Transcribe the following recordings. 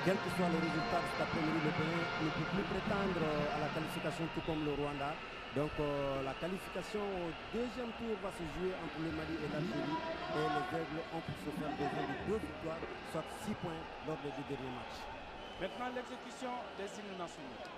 quel que soit le résultat de cet après-midi, le Bénin ne peut plus prétendre à la qualification tout comme le Rwanda. Donc la qualification au deuxième tour va se jouer entre le Mali et l'Algérie. Et les Aigles ont pour se faire besoin de 2 victoires, soit 6 points lors des 2 derniers matchs. Maintenant l'exécution des hymnes nationaux.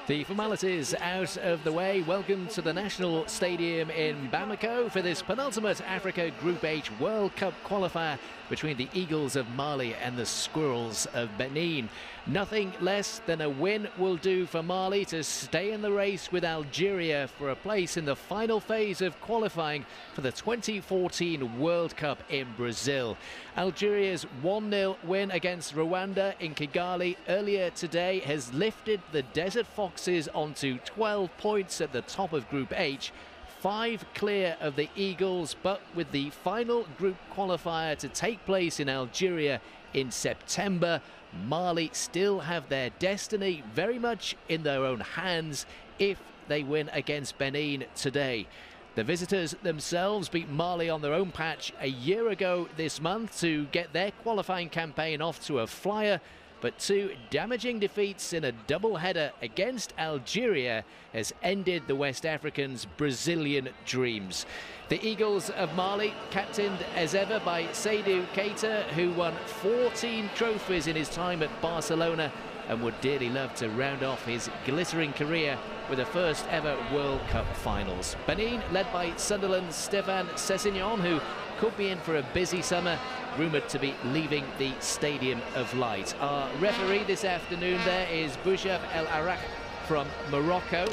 The formalities out of the way. Welcome to the National Stadium in Bamako for this penultimate Africa Group H World Cup qualifier between the Eagles of Mali and the Squirrels of Benin. Nothing less than a win will do for Mali to stay in the race with Algeria for a place in the final phase of qualifying for the 2014 World Cup in Brazil. Algeria's 1-0 win against Rwanda in Kigali earlier today has lifted the Desert Foxes onto 12 points at the top of Group H, 5 clear of the Eagles, but with the final group qualifier to take place in Algeria in September, Mali still have their destiny very much in their own hands if they win against Benin today. The visitors themselves beat Mali on their own patch a year ago this month to get their qualifying campaign off to a flyer, but 2 damaging defeats in a double-header against Algeria has ended the West Africans' Brazilian dreams. The Eagles of Mali, captained as ever by Seydou Keita, who won 14 trophies in his time at Barcelona and would dearly love to round off his glittering career with the first ever World Cup finals. Benin, led by Sunderland's Stéphane Sessignon, who could be in for a busy summer, rumoured to be leaving the Stadium of Light. Our referee this afternoon there is Bouchab El Arak from Morocco.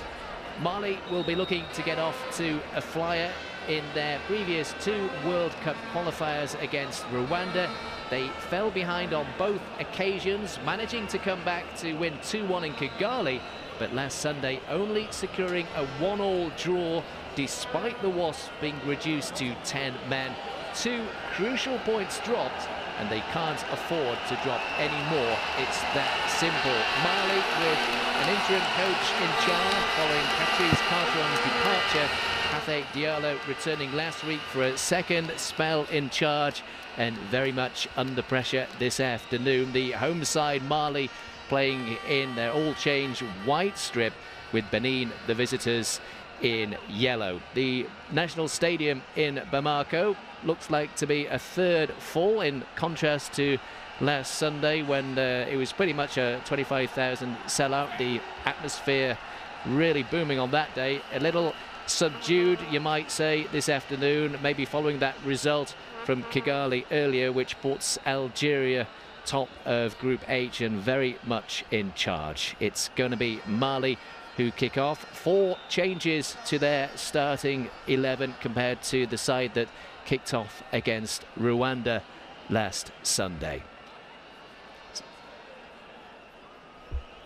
Mali will be looking to get off to a flyer in their previous 2 World Cup qualifiers against Rwanda. They fell behind on both occasions, managing to come back to win 2-1 in Kigali, but last Sunday only securing a 1-1 draw despite the Wasps being reduced to 10 men. 2 crucial points dropped, and they can't afford to drop any more. It's that simple. Mali with an interim coach in charge following Patrice Cartron's departure. Pathé Diallo returning last week for a second spell in charge and very much under pressure this afternoon. The home side, Mali, playing in their all-change white strip, with Benin, the visitors, in yellow. The National Stadium in Bamako looks like to be a third full, in contrast to last Sunday when it was pretty much a 25,000 sellout. The atmosphere really booming on that day. A little subdued, you might say, this afternoon, maybe following that result from Kigali earlier, which puts Algeria top of Group H and very much in charge. It's going to be Mali who kick off. 4 changes to their starting 11 compared to the side that kicked off against Rwanda last Sunday.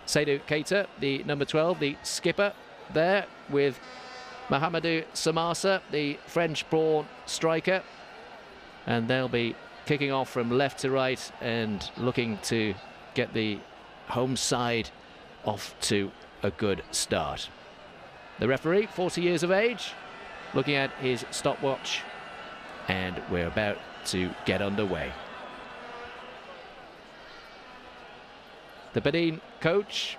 Seydou Keita, the number 12, the skipper there, with Mahamadou Samassa, the French-born striker. And they'll be kicking off from left to right and looking to get the home side off to a good start. The referee, 40 years of age, looking at his stopwatch, and we're about to get underway. The Benin coach,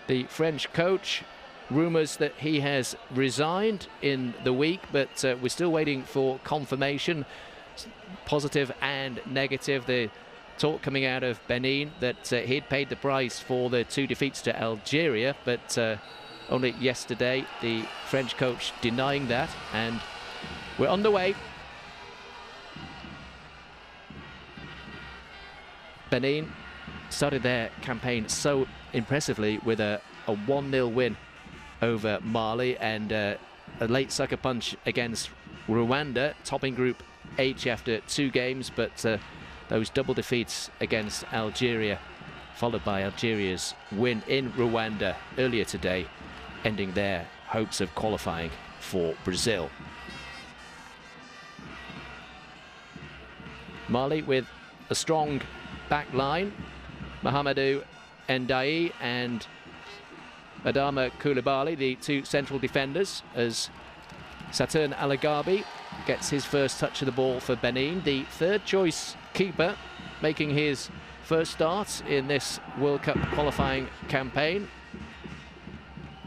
the French coach, rumours that he has resigned in the week, but we're still waiting for confirmation, positive and negative. The talk coming out of Benin that he'd paid the price for the 2 defeats to Algeria, but only yesterday the French coach denying that, and we're underway. Benin started their campaign so impressively with a 1-0 win over Mali and a late sucker punch against Rwanda, topping Group H after 2 games, but those double defeats against Algeria, followed by Algeria's win in Rwanda earlier today, ending their hopes of qualifying for Brazil. Mali with a strong back line, Mahamadou Ndiaye and Adama Koulibaly, the 2 central defenders, as Saturn Alagabi gets his first touch of the ball for Benin. The 3rd choice keeper making his first start in this World Cup qualifying campaign.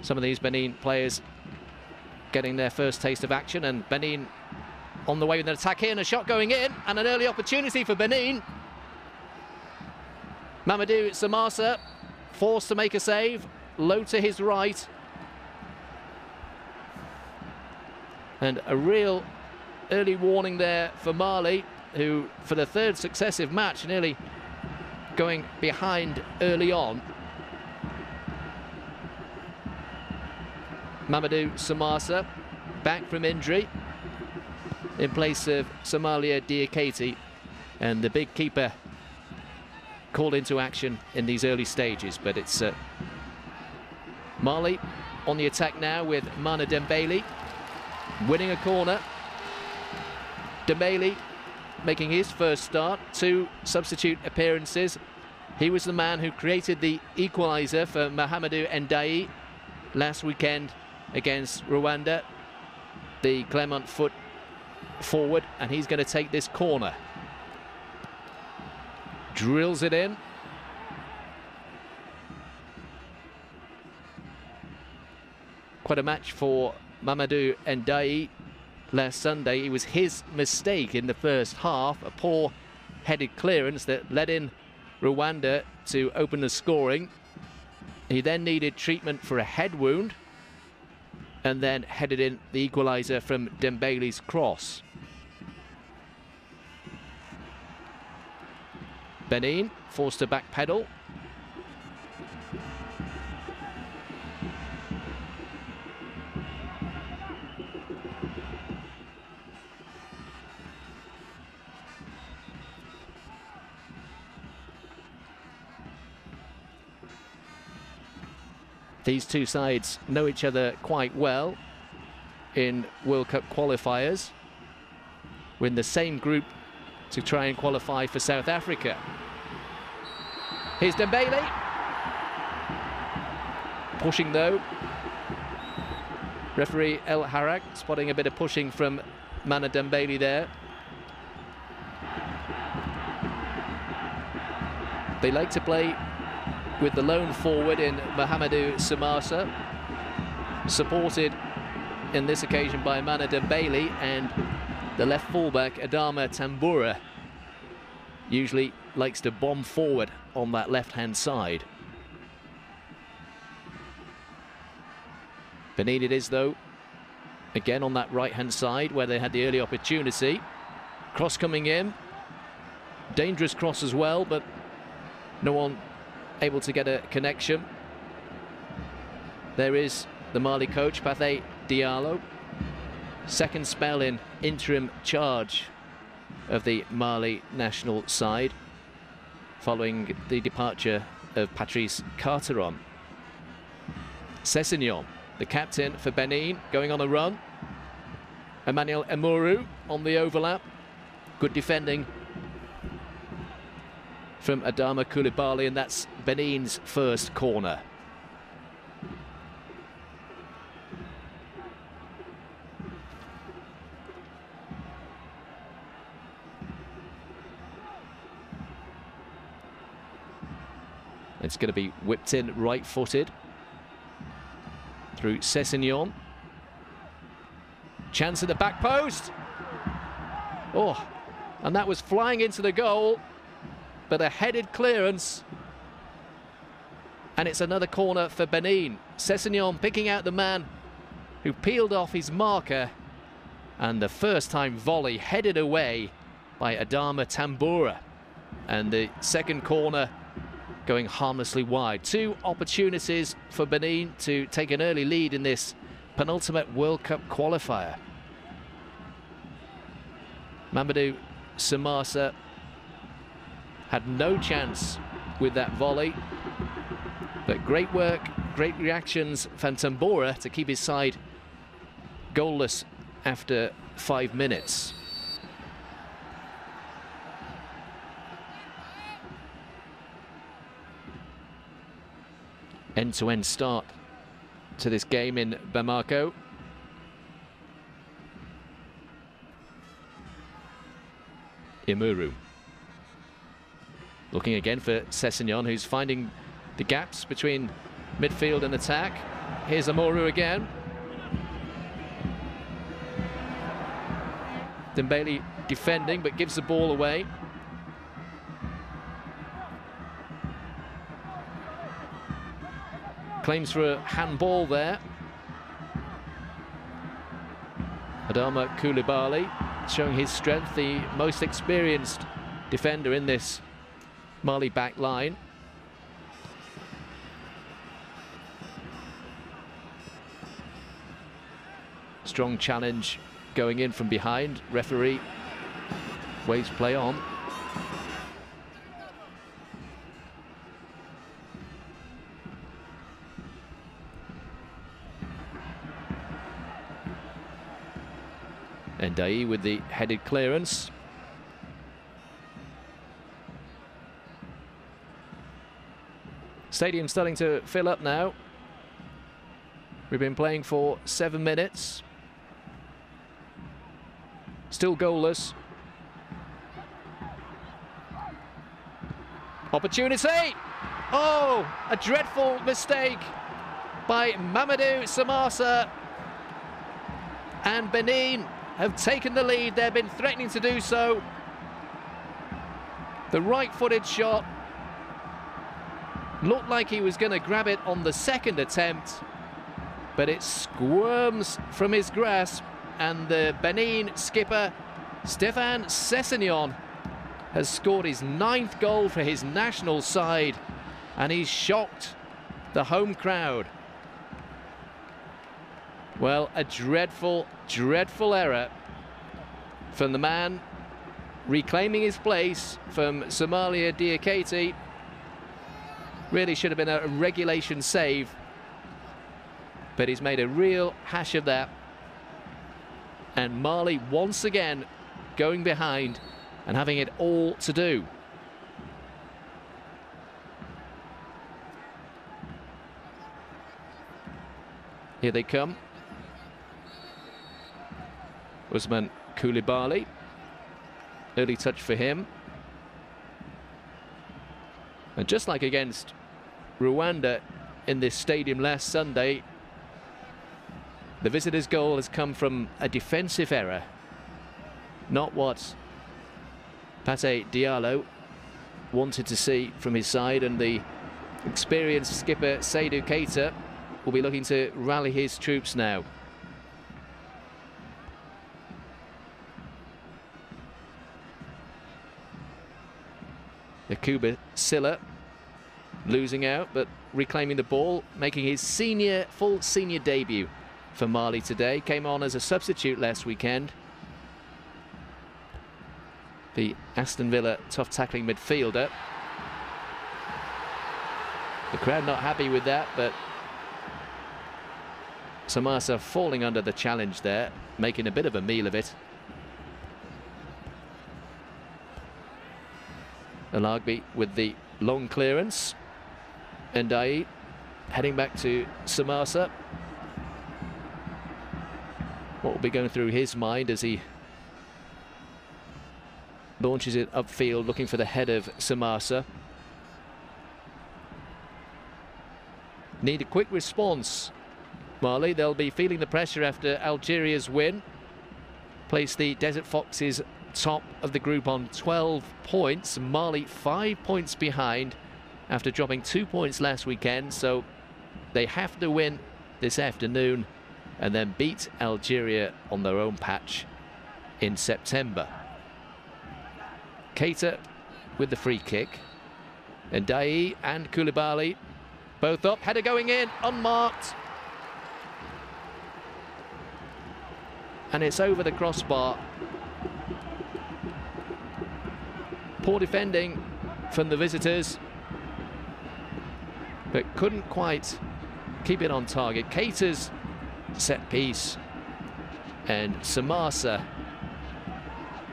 Some of these Benin players getting their first taste of action, and Benin on the way with an attack here, and a shot going in, and an early opportunity for Benin. Mamadou Samassa forced to make a save, low to his right. And a real early warning there for Mali, who for the 3rd successive match nearly going behind early on. Mamadou Samassa back from injury in place of Somalia Diakate, and the big keeper called into action in these early stages. But it's Mali on the attack now with Mana Dembele winning a corner. Dembele making his first start, 2 substitute appearances. He was the man who created the equaliser for Mahamadou Ndiaye last weekend against Rwanda. The Clermont foot forward, and he's going to take this corner. Drills it in. Quite a match for Mahamadou Ndiaye last Sunday. It was his mistake in the first half, a poor headed clearance that led in Rwanda to open the scoring. He then needed treatment for a head wound and then headed in the equaliser from Dembele's cross. Benin forced to backpedal. These 2 sides know each other quite well in World Cup qualifiers. We're in the same group to try and qualify for South Africa. Here's Dembele. Pushing though. Referee El Harak spotting a bit of pushing from Mana Dembele there. They like to play with the lone forward in Mahamadou Samassa. supported in this occasion by Mana Dembele and the left fullback Adama Tambura. Usually likes to bomb forward on that left-hand side. Benin it is, though, again on that right-hand side where they had the early opportunity. Cross coming in. Dangerous cross as well, but no one able to get a connection. There is the Mali coach, Pathé Diallo. Second spell in interim charge of the Mali national side following the departure of Patrice Carteron. Sessegnon, the captain for Benin, going on a run. Emmanuel Emuru on the overlap. Good defending from Adama Coulibaly, and that's Benin's first corner. It's going to be whipped in right-footed through Sessegnon. Chance at the back post. Oh, and that was flying into the goal, but a headed clearance. And it's another corner for Benin. Sessegnon picking out the man who peeled off his marker, and the first time volley headed away by Adama Tambura. And the second corner going harmlessly wide. Two opportunities for Benin to take an early lead in this penultimate World Cup qualifier. Mamadou Samassa had no chance with that volley, but great work, great reactions from Tambora to keep his side goalless after 5 minutes. End-to-end start to this game in Bamako. Emuru. Looking again for Sessegnon, who's finding the gaps between midfield and attack. Here's Emuru again. Dembele defending, but gives the ball away. Claims for a handball there. Adama Coulibaly showing his strength, the most experienced defender in this Mali back line. Strong challenge going in from behind. Referee waves play on. Ndai with the headed clearance. Stadium starting to fill up now. We've been playing for 7 minutes. Still goalless. Opportunity! Oh, a dreadful mistake by Mamadou Samassa. And Benin have taken the lead. They've been threatening to do so. The right-footed shot looked like he was going to grab it on the second attempt, but it squirms from his grasp, and the Benin skipper Stéphane Sessegnon has scored his 9th goal for his national side, and he's shocked the home crowd. Well, a dreadful, dreadful error from the man reclaiming his place from Somalia Diakate. Really should have been a regulation save, but he's made a real hash of that. And Mali once again going behind and having it all to do. Here they come. Ousmane Coulibaly. Early touch for him. And just like against Rwanda in this stadium last Sunday, The visitors' goal has come from a defensive error, not what Pate Diallo wanted to see from his side, and the experienced skipper Seydou Keita will be looking to rally his troops now. Yakuba Silla losing out, but reclaiming the ball, making his full senior debut for Mali today. Came on as a substitute last weekend. The Aston Villa tough tackling midfielder. The crowd not happy with that, but Samasa falling under the challenge there, making a bit of a meal of it. Alagbi with the long clearance. Ndai heading back to Samasa. What will be going through his mind as he launches it upfield, looking for the head of Samasa. Need a quick response, Mali. They'll be feeling the pressure after Algeria's win. Place the Desert Foxes top of the group on 12 points. Mali 5 points behind after dropping 2 points last weekend, so they have to win this afternoon and then beat Algeria on their own patch in September. Keita with the free kick, and Ndai and Koulibaly both up, header going in, unmarked, and it's over the crossbar. Poor defending from the visitors, but couldn't quite keep it on target. Keita's set piece, and Samasa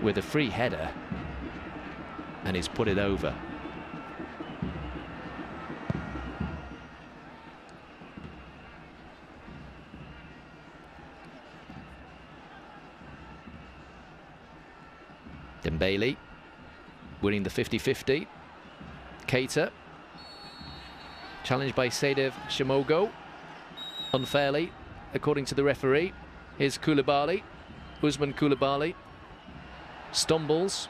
with a free header, and he's put it over. Dembele winning the 50-50. Keita challenged by Seydou Shimogo unfairly, according to the referee. Here's Koulibaly, Ousmane Koulibaly, stumbles.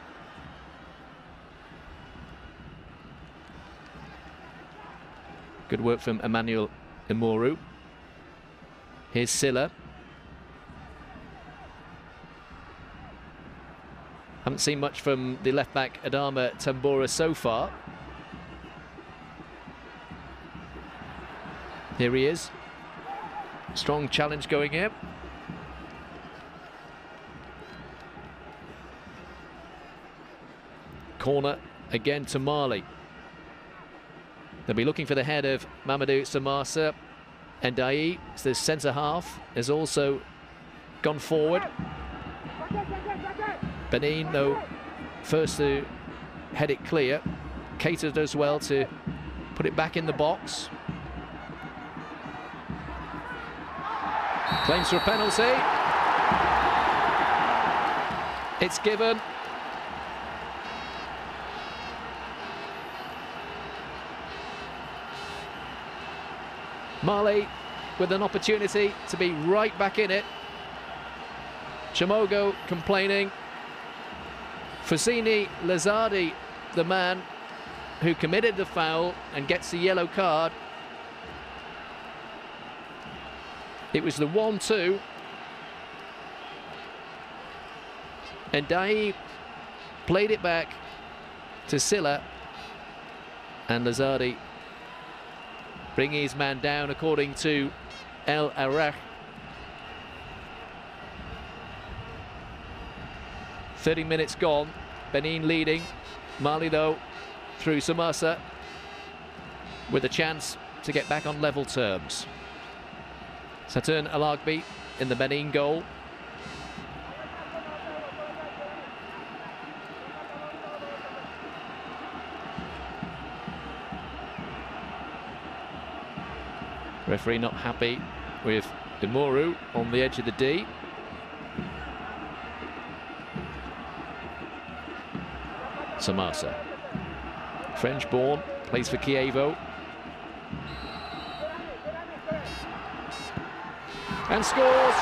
Good work from Emmanuel Imoru. Here's Silla. Haven't seen much from the left-back Adama Tambora so far. Here he is. Strong challenge going in. Corner again to Mali. They'll be looking for the head of Mamadou Samasa. Ndai, the centre half, has also gone forward. Benin, though, first to head it clear. Keita does well to put it back in the box. Claims for a penalty. It's given. Mali with an opportunity to be right back in it. Chimogo complaining. Foussini Lazardi, the man who committed the foul and gets the yellow card. It was the 1-2. And Ndai played it back to Silla, and Lazardi bringing his man down, according to El Arach. 30 minutes gone, Benin leading. Mali, though, through Samasa, with a chance to get back on level terms. Saturn Alagbi in the Benin goal. Referee not happy with Imoru on the edge of the D. Samasa, French-born, plays for Kievo. and scores.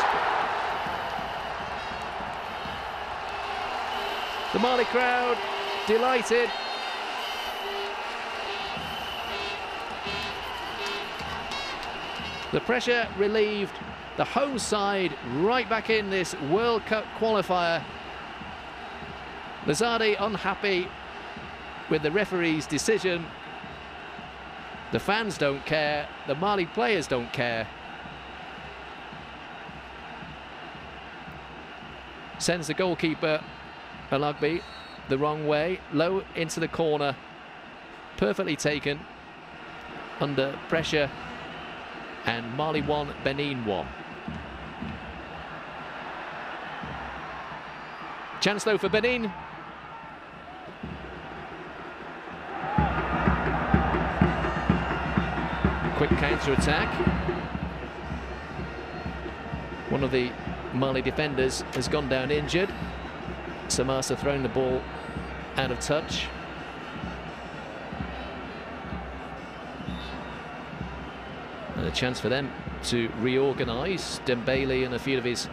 The Mali crowd delighted. The pressure relieved. The home side right back in this World Cup qualifier. Lazade unhappy with the referee's decision. The fans don't care. The Mali players don't care. Sends the goalkeeper, Alagbi, the wrong way, low into the corner. Perfectly taken, under pressure. And Mali 1, Benin 1. Chance though for Benin. Quick counter-attack. One of the Mali defenders has gone down injured. Samasa throwing the ball out of touch. And a chance for them to reorganise. Dembele and a few of his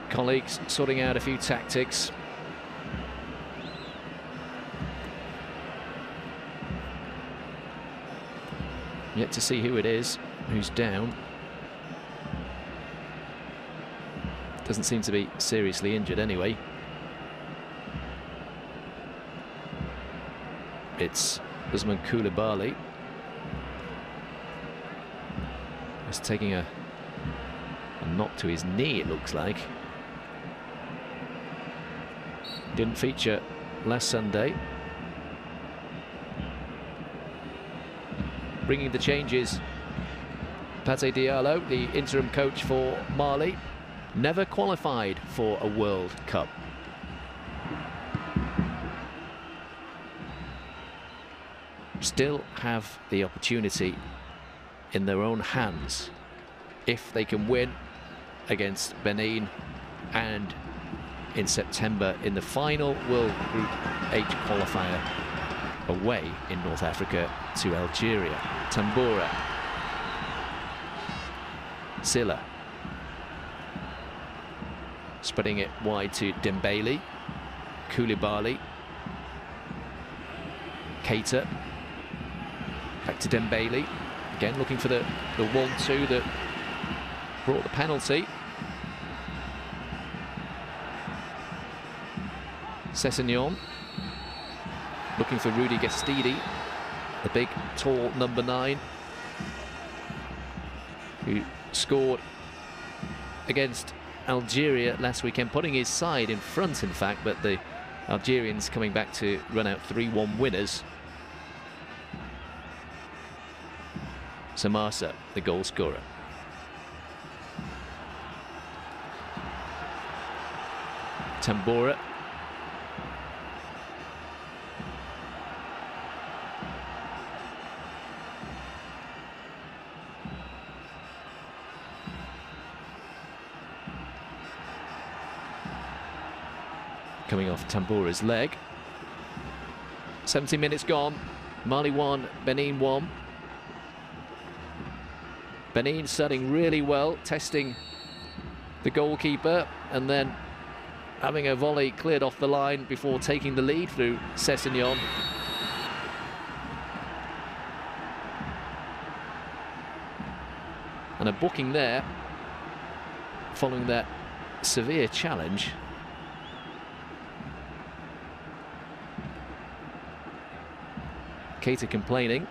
colleagues sorting out a few tactics. Yet to see who it is who's down. Doesn't seem to be seriously injured anyway. It's Usman Koulibaly. He's taking a knock to his knee, it looks like. Didn't feature last Sunday. Bringing the changes, Pate Diallo, the interim coach for Mali, never qualified for a World Cup. Still have the opportunity in their own hands if they can win against Benin and in September in the final World Group H qualifier away in North Africa to Algeria. Tambura, Silla, spreading it wide to Dembele, Koulibaly, Keita, back to Dembele, again looking for the 1-2 that brought the penalty. Sessegnon looking for Rudy Gestidi, the big, tall number 9, who scored against Algeria last weekend, putting his side in front, in fact, but the Algerians coming back to run out 3-1 winners. Samasa, the goal scorer. Tambura. Coming off Tambura's leg. 70 minutes gone. Mali 1, Benin 1. Benin starting really well, testing the goalkeeper and then having a volley cleared off the line before taking the lead through Sessegnon. And a booking there following that severe challenge. Keita complaining.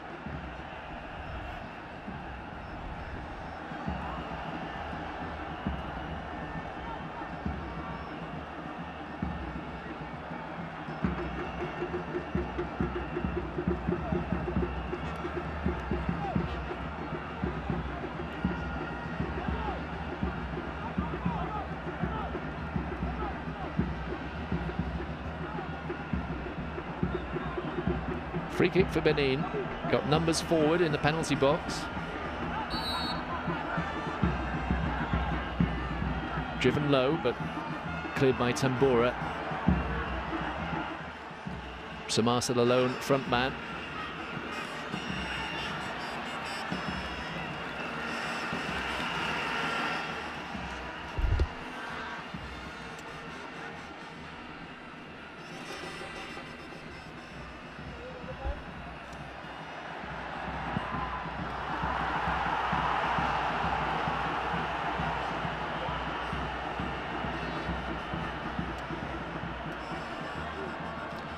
Free kick for Benin. Got numbers forward in the penalty box. Driven low, but cleared by Tambura. Samasa the lone front man.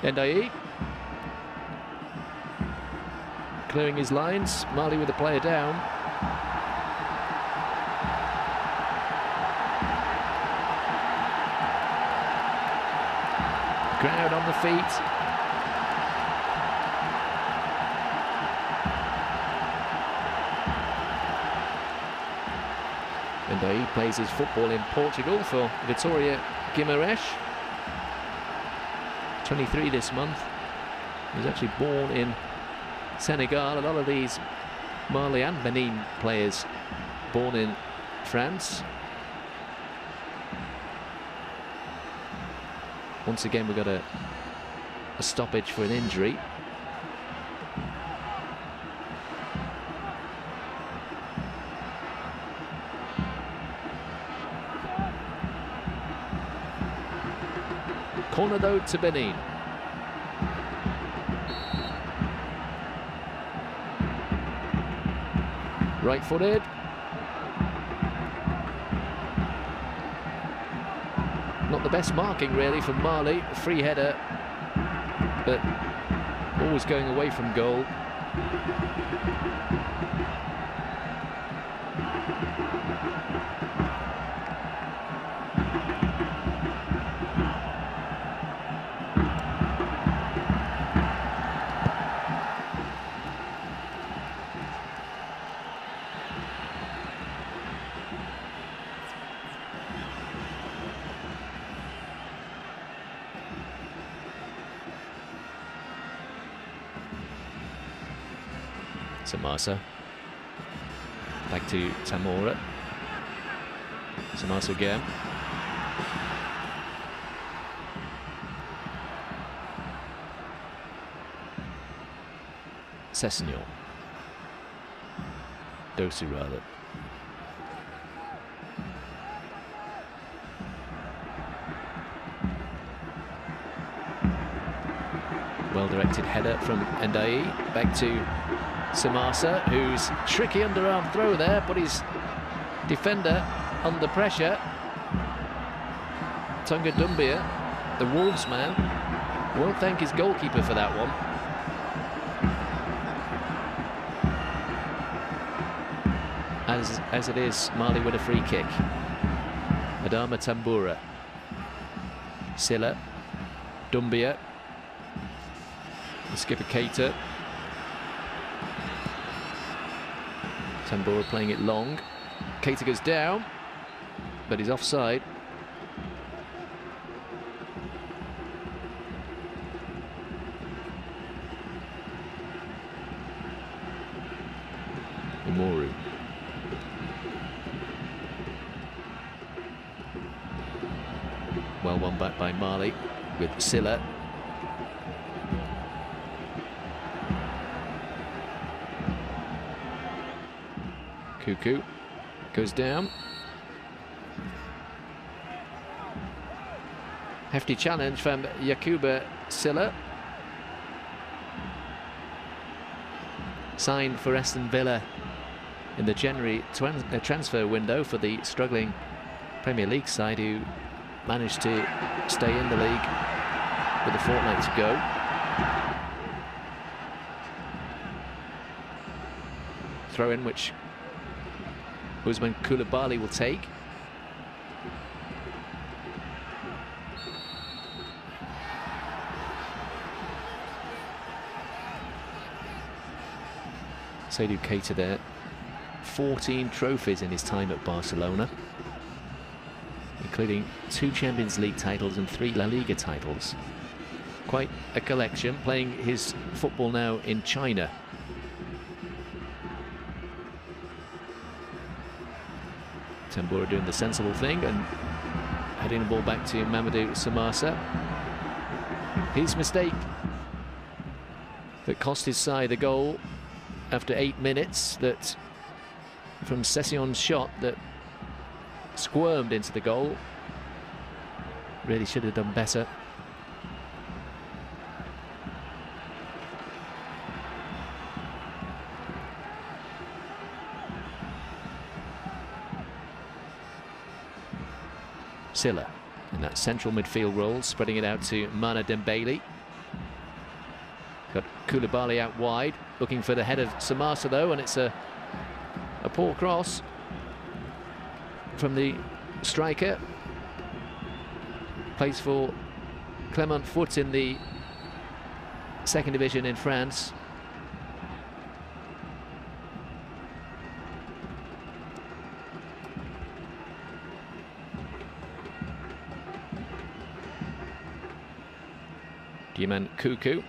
Ndai clearing his lines. Mali with the player down. Crowd on the feet. Ndai plays his football in Portugal for Vitória Guimarães. 23 this month. He was actually born in Senegal. A lot of these Mali and Benin players born in France. Once again, we've got a stoppage for an injury. Corner though to Benin. Right-footed. Not the best marking really from Mali. A free header, but always going away from goal. Samasa back to Tamora. Samasa again. Sessegnon. Dosu rather. Well-directed header from Ndai. Back to Samasa, who's tricky underarm throw there, but his defender under pressure. Tunga Dumbia, the Wolves man, won't thank his goalkeeper for that one. As it is, Mali with a free kick. Adama Tambura. Silla. Dumbia. The skipper Keita. Tambura playing it long. Keita goes down, but he's offside. Umoru. Well won back by Mali with Silla. Cuckoo goes down. Hefty challenge from Yakuba Silla. Signed for Aston Villa in the January transfer window for the struggling Premier League side, who managed to stay in the league with a fortnight to go. Throw in which Usman Koulibaly will take. Seydou Keita there. 14 trophies in his time at Barcelona, including 2 Champions League titles and 3 La Liga titles. Quite a collection, playing his football now in China. Tambura doing the sensible thing and heading the ball back to Mamadou Samasa. His mistake that cost his side the goal after 8 minutes, that from Sessegnon's shot that squirmed into the goal. Really should have done better. Silla in that central midfield role, spreading it out to Mana Dembele. Got Koulibaly out wide, looking for the head of Samasa though, and it's a poor cross from the striker. Plays for Clement Foot in the second division in France. Dioman Kuku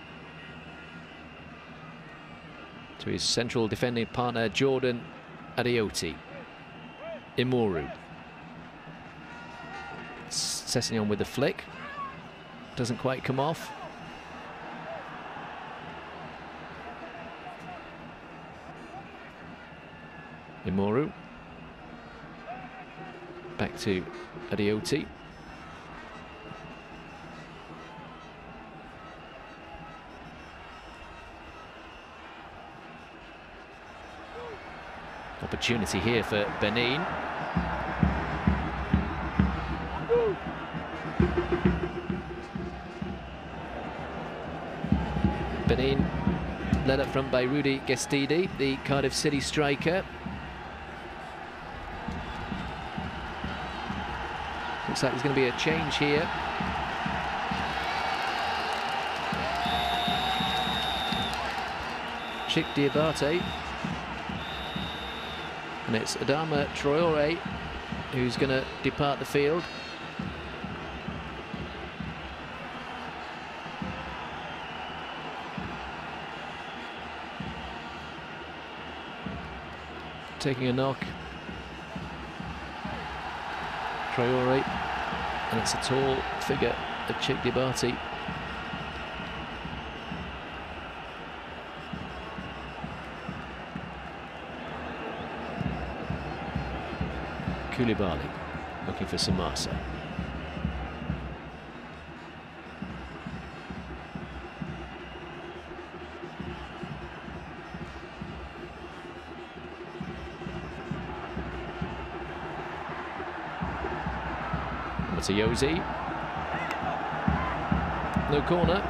to his central defending partner Jordan Adeoti. Imoru. Sessegnon with the flick. Doesn't quite come off. Imoru. Back to Adeoti. Opportunity here for Benin. Benin led up front by Rudy Gestidi, the Cardiff City striker. Looks like there's going to be a change here. Chik Diabate. And it's Adama Traore who's going to depart the field. Taking a knock. Traore, and it's a tall figure of Chik Diabate. Koulibaly looking for Samasa. Matiosi. No corner.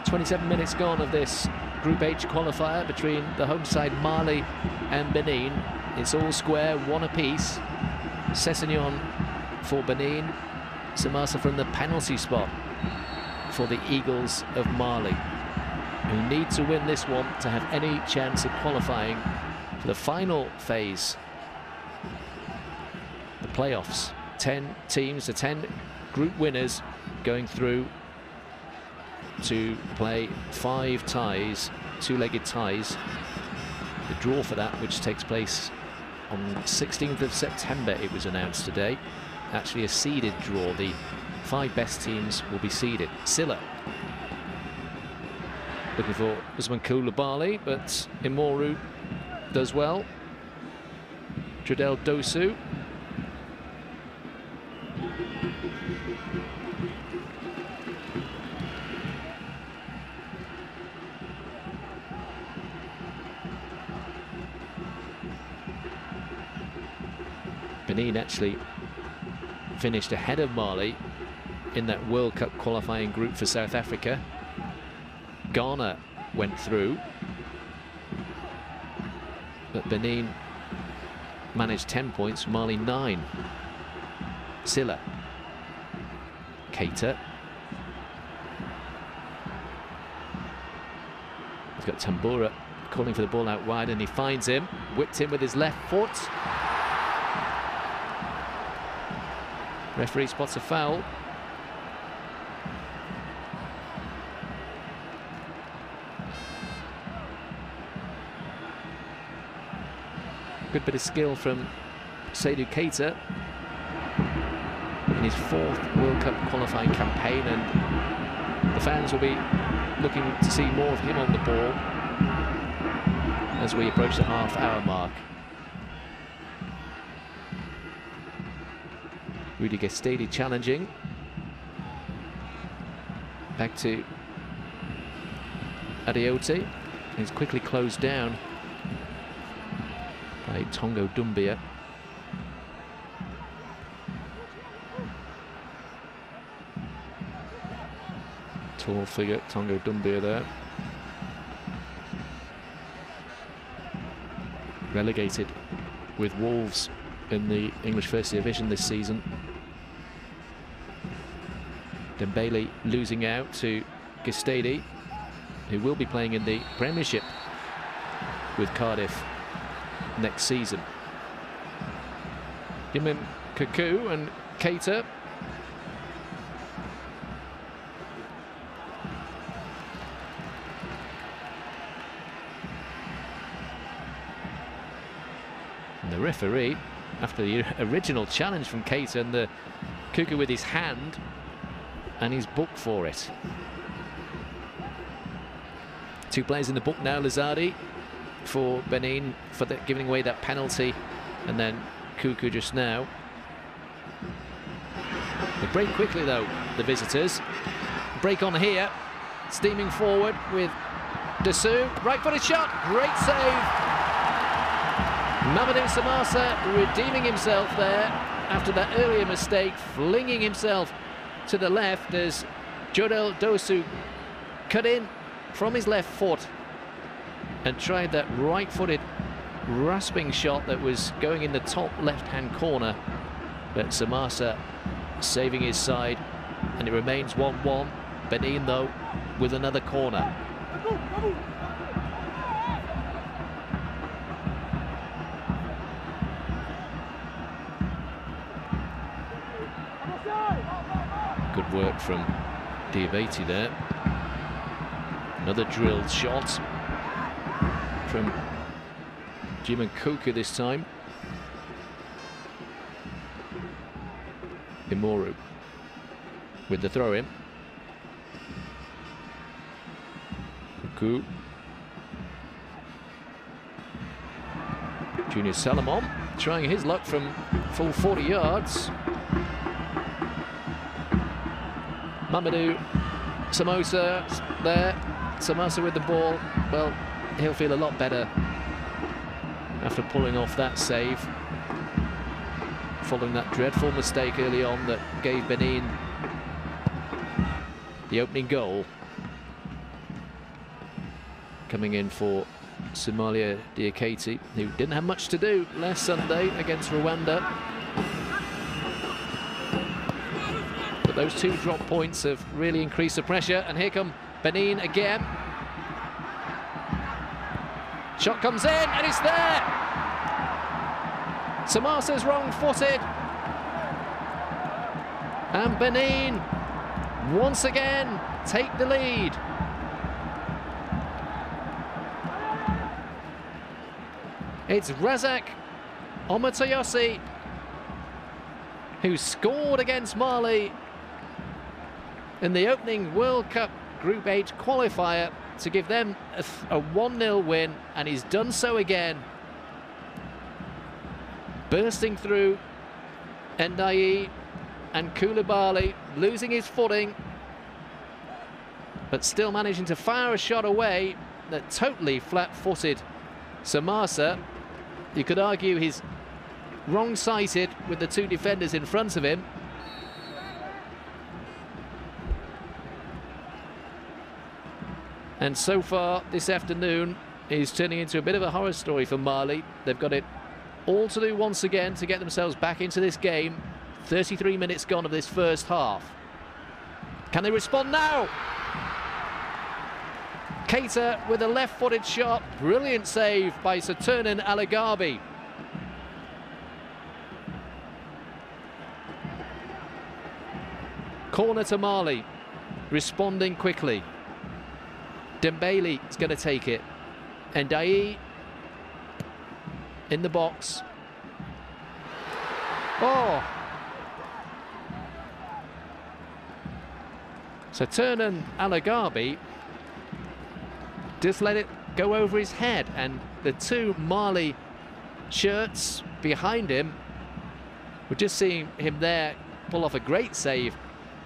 "27 minutes gone of this Group H qualifier between the home side Mali and Benin. It's all square, one apiece. Sessegnon for Benin, Samasa from the penalty spot for the Eagles of Mali, who need to win this one to have any chance of qualifying for the final phase, the playoffs. 10 teams, the 10 group winners going through to play 5 ties, 2-legged ties. The draw for that, which takes place on 16th of September, it was announced today. Actually a seeded draw. The 5 best teams will be seeded. Silla looking for Usman Koulibaly, but Imoru does well. Jodel Dosu. Benin actually finished ahead of Mali in that World Cup qualifying group for South Africa. Ghana went through, but Benin managed 10 points, Mali 9. Silla. Keita. He's got Tambura calling for the ball out wide, and he finds him. Whipped in with his left foot. Referee spots a foul. Good bit of skill from Seydou Keita in his 4th World Cup qualifying campaign, and the fans will be looking to see more of him on the ball as we approach the half-hour mark. Rudy Gestidi challenging. Back to Adeoti. He's quickly closed down by Tongo Doumbia. Tall figure, Tongo Doumbia there. Relegated with Wolves in the English First Division this season. Dembele losing out to Gestede, who will be playing in the Premiership with Cardiff next season. Jimin Kaku and Keita. And the referee, after the original challenge from Keita and the Kuku with his hand, and he's booked for it. Two players in the book now, Lizardi for Benin for giving away that penalty, and then Kuku just now. They break quickly though, the visitors. Break on here, steaming forward with Dessou. Right-footed shot, great save. Mamadou Samasa redeeming himself there after that earlier mistake, flinging himself to the left as Jodel Dosu cut in from his left foot and tried that right-footed rasping shot that was going in the top left-hand corner, but Samasa saving his side, and it remains 1-1. Benin though with another corner. Good work from Diabate there. Another drilled shot from Jimin Kuku this time. Imoru with the throw-in. Kuku. Junior Salomon trying his luck from full 40 yards. Mamadou Samasa there. Samasa with the ball. Well, he'll feel a lot better after pulling off that save, following that dreadful mistake early on that gave Benin the opening goal. Coming in for Somalia Diakate, who didn't have much to do last Sunday against Rwanda. But those two drop points have really increased the pressure, and here come Benin again. Shot comes in, and it's there! Samasa's wrong-footed. And Benin, once again, take the lead. It's Razak Omotoyosi who scored against Mali in the opening World Cup Group H qualifier to give them a 1-0 win, and he's done so again. Bursting through Ndiaye and Koulibaly, losing his footing, but still managing to fire a shot away that totally flat-footed Samasa. You could argue he's wrong-sighted with the two defenders in front of him. And so far this afternoon is turning into a bit of a horror story for Mali. They've got it all to do once again to get themselves back into this game. 33 minutes gone of this first half. Can they respond now? Keita with a left-footed shot. Brilliant save by Saturnin Alagabi. Corner to Mali. Responding quickly. Dembele is going to take it. Ndiaye in the box. Oh! Saturnin Alagabi just let it go over his head, and the two Mali shirts behind him, we're just seeing him there pull off a great save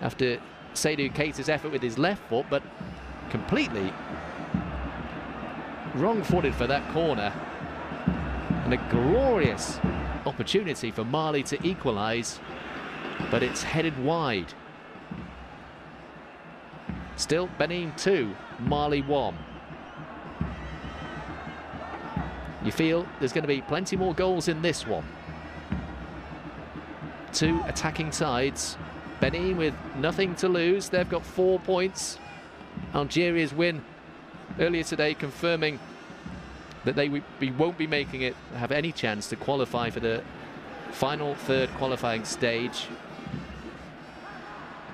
after Seydou Keita's effort with his left foot, but completely wrong-footed for that corner, and a glorious opportunity for Mali to equalise, but it's headed wide. Still Benin 2, Mali 1. You feel there's going to be plenty more goals in this one. Two attacking sides. Benin with nothing to lose. They've got 4 points. Algeria's win earlier today confirming that they won't be making it, have any chance to qualify for the final third qualifying stage.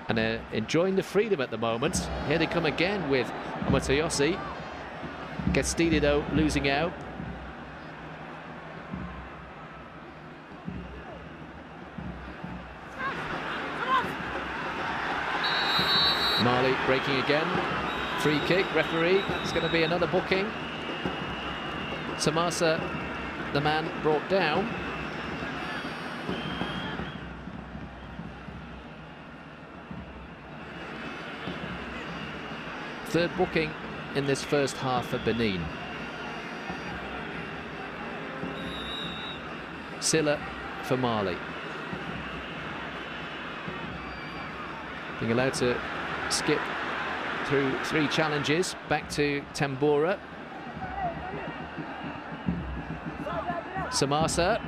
And they're enjoying the freedom at the moment. Here they come again with Matayosi. Castillo losing out. Mali breaking again. Free kick, referee. It's going to be another booking. Samasa, the man brought down. Third booking in this first half for Benin. Silla for Mali. Being allowed to skip through 3 challenges. Back to Tambora. Samasa.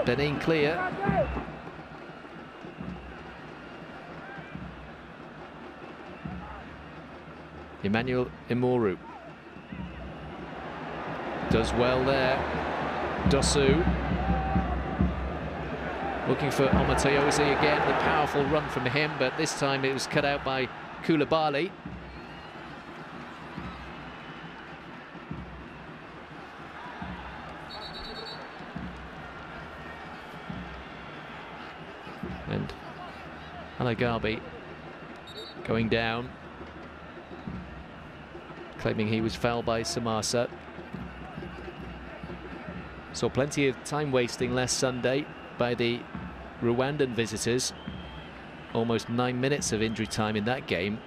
Benin clear. Emmanuel Imoru does well there. Dosu looking for Omatayosi again. The powerful run from him, but this time it was cut out by Koulibaly. And Alagabi going down, claiming he was fouled by Samasa. Saw plenty of time wasting last Sunday by the Rwandan visitors. Almost 9 minutes of injury time in that game.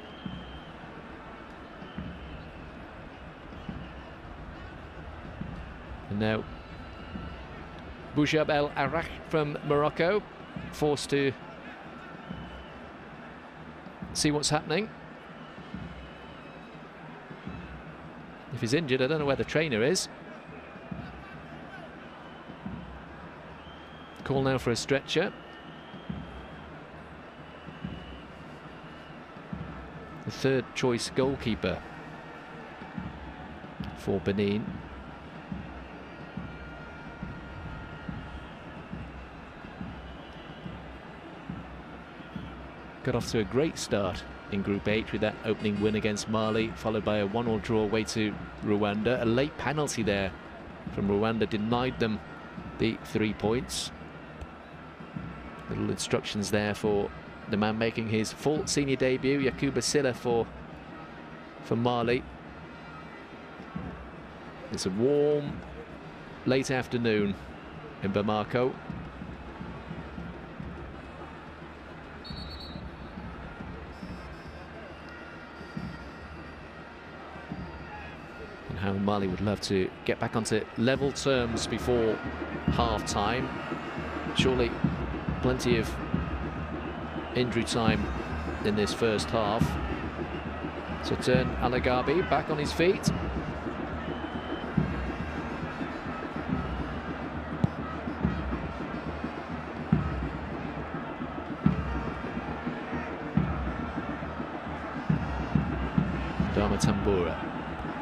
And now Boujab El Arach from Morocco, forced to see what's happening. If he's injured, I don't know where the trainer is. Call now for a stretcher. The third choice goalkeeper for Benin. Got off to a great start in Group H with that opening win against Mali, followed by a 1-1 draw away to Rwanda. A late penalty there from Rwanda denied them the 3 points. Little instructions there for the man making his full senior debut, Yakuba Silla for Mali. It's a warm late afternoon in Bamako. And how Mali would love to get back onto level terms before half-time. Surely plenty of injury time in this first half. So turn Alagabi back on his feet. Dama Tambora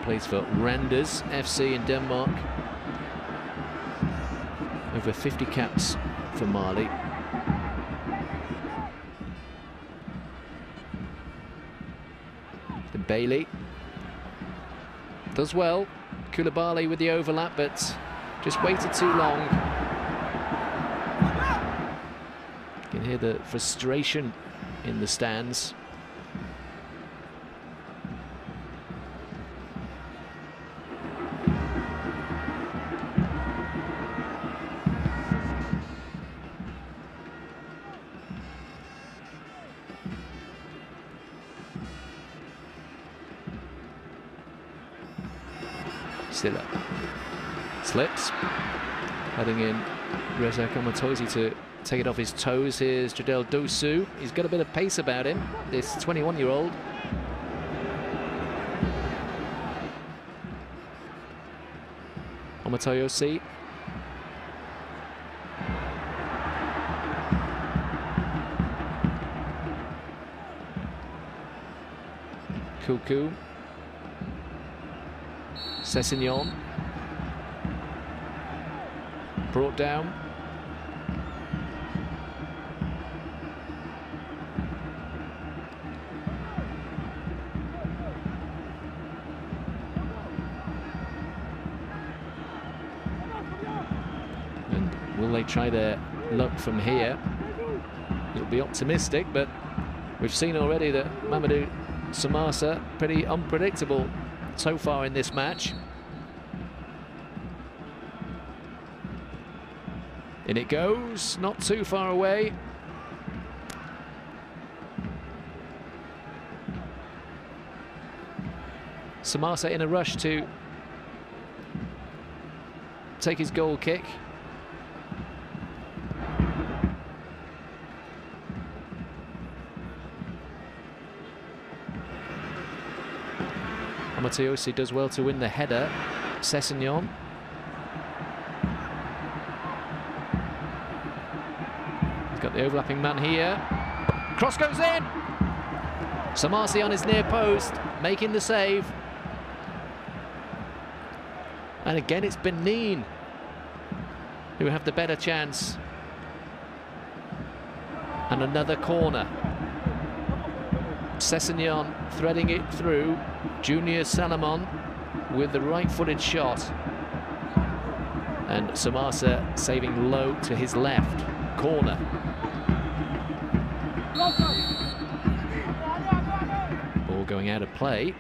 plays for Randers FC in Denmark. Over 50 caps for Mali. Bailey does well. Koulibaly with the overlap, but just waited too long. You can hear the frustration in the stands. Silla slips, heading in Reza Kamatozi to take it off his toes. Here's Jadel Dosu. He's got a bit of pace about him, this 21-year-old. Omatoyosi. Kuku. Sessignon. Brought down. And will they try their luck from here? It'll be optimistic, but we've seen already that Mamadou Samassa pretty unpredictable so far in this match. In it goes, not too far away. Samassa in a rush to take his goal kick. Mateusi does well to win the header. Sessignon. He's got the overlapping man here. Cross goes in. Samasi on his near post, making the save. And again, it's Benin who have the better chance. And another corner. Sessignon threading it through. Junior Salomon with the right-footed shot. And Samassa saving low to his left. Corner. Ball going out of play.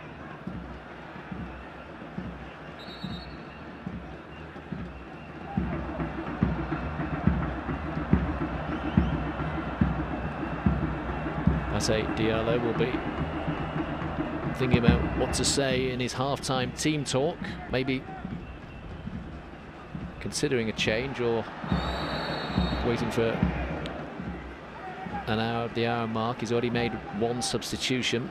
Pate Diallo will be thinking about what to say in his half-time team talk, maybe considering a change or waiting for the hour mark. He's already made one substitution,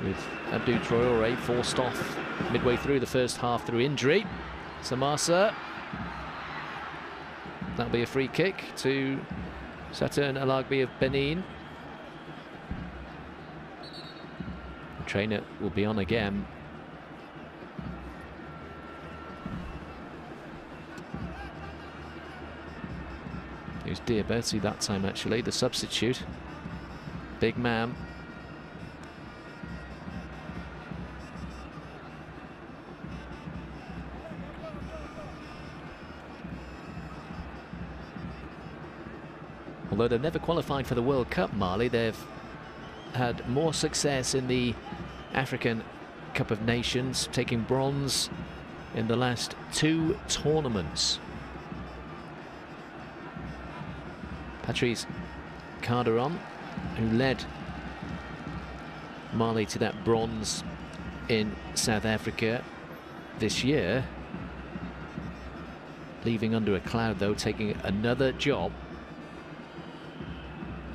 with Abdou Traoré forced off midway through the first half through injury. Samassa, that'll be a free kick to Saturn Alagbi of Benin. Trainer will be on again. It was Diaberti that time, actually, the substitute. Big man. Although they've never qualified for the World Cup, Mali, they've had more success in the African Cup of Nations, taking bronze in the last 2 tournaments. Patrice Carderon, who led Mali to that bronze in South Africa this year, leaving under a cloud though, taking another job,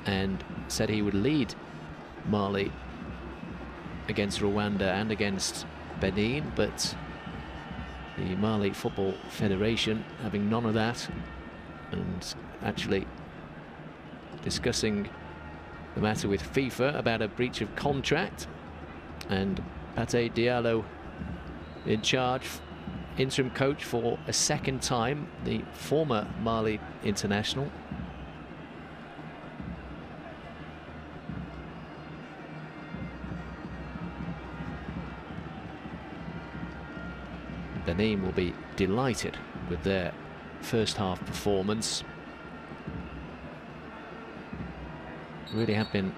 and said he would lead Mali against Rwanda and against Benin, but the Mali Football Federation having none of that, and actually discussing the matter with FIFA about a breach of contract. And Pate Diallo in charge, interim coach for a second time, the former Mali international. Benin will be delighted with their first half performance. Really have been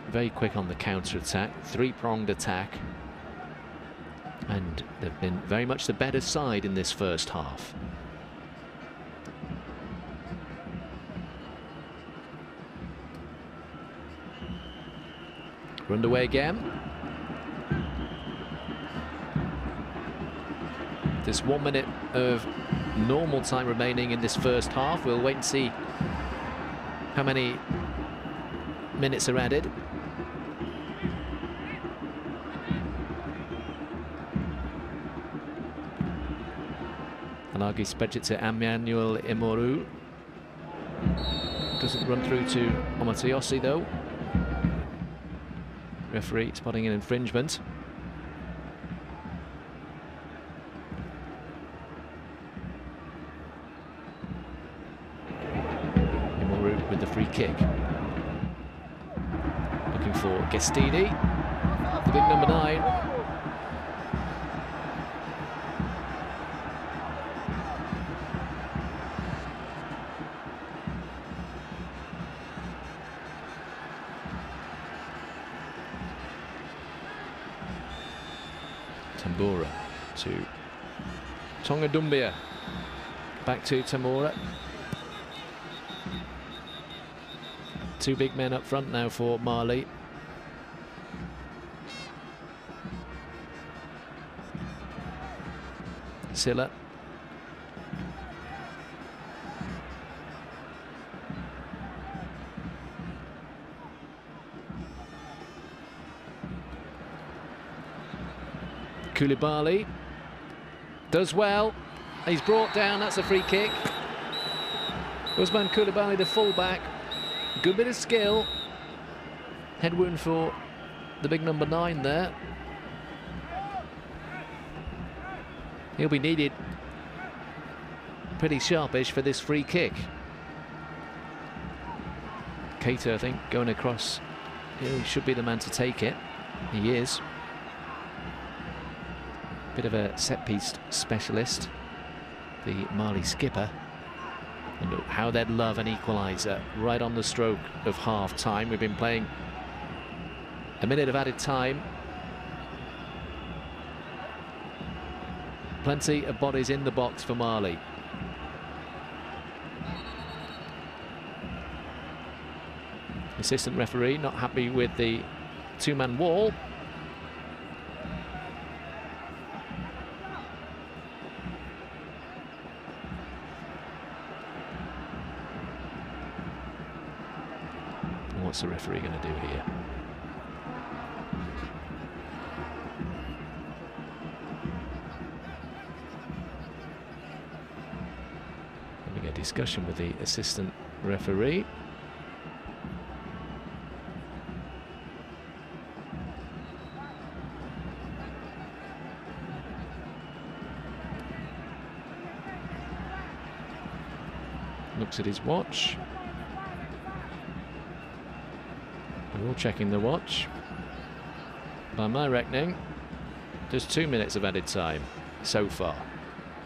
very quick on the counter-attack, 3-pronged attack, and they've been very much the better side in this first half. We're underway again. There's 1 minute of normal time remaining in this first half. We'll wait and see how many minutes are added. Alagi spreads it to Emmanuel Imoru. Doesn't run through to Omotoyosi though. Referee spotting an infringement. Imoru with the free kick. Looking for Gestidi, the big number 9. Tambura to Tonga Doumbia. Back to Tamura. 2 big men up front now for Mali. Silla. Koulibaly does well. He's brought down. That's a free kick. Ousmane Koulibaly, the fullback. Good bit of skill. Head wound for the big number 9 there. He'll be needed pretty sharpish for this free kick. Keita, I think, going across. He should be the man to take it. He is. Bit of a set-piece specialist, the Mali skipper. And how they'd love an equaliser right on the stroke of half-time. We've been playing a minute of added time. Plenty of bodies in the box for Mali. Assistant referee not happy with the 2-man wall. What's the referee going to do here? Having a discussion with the assistant referee. Looks at his watch. We're all checking the watch. By my reckoning, there's 2 minutes of added time so far.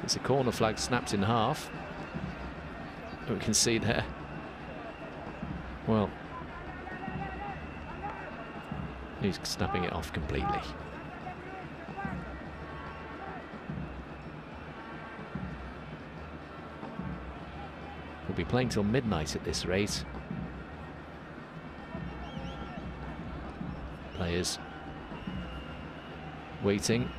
It's a corner flag snapped in half. We can see there. Well, he's snapping it off completely. We'll be playing till midnight at this rate. Players waiting.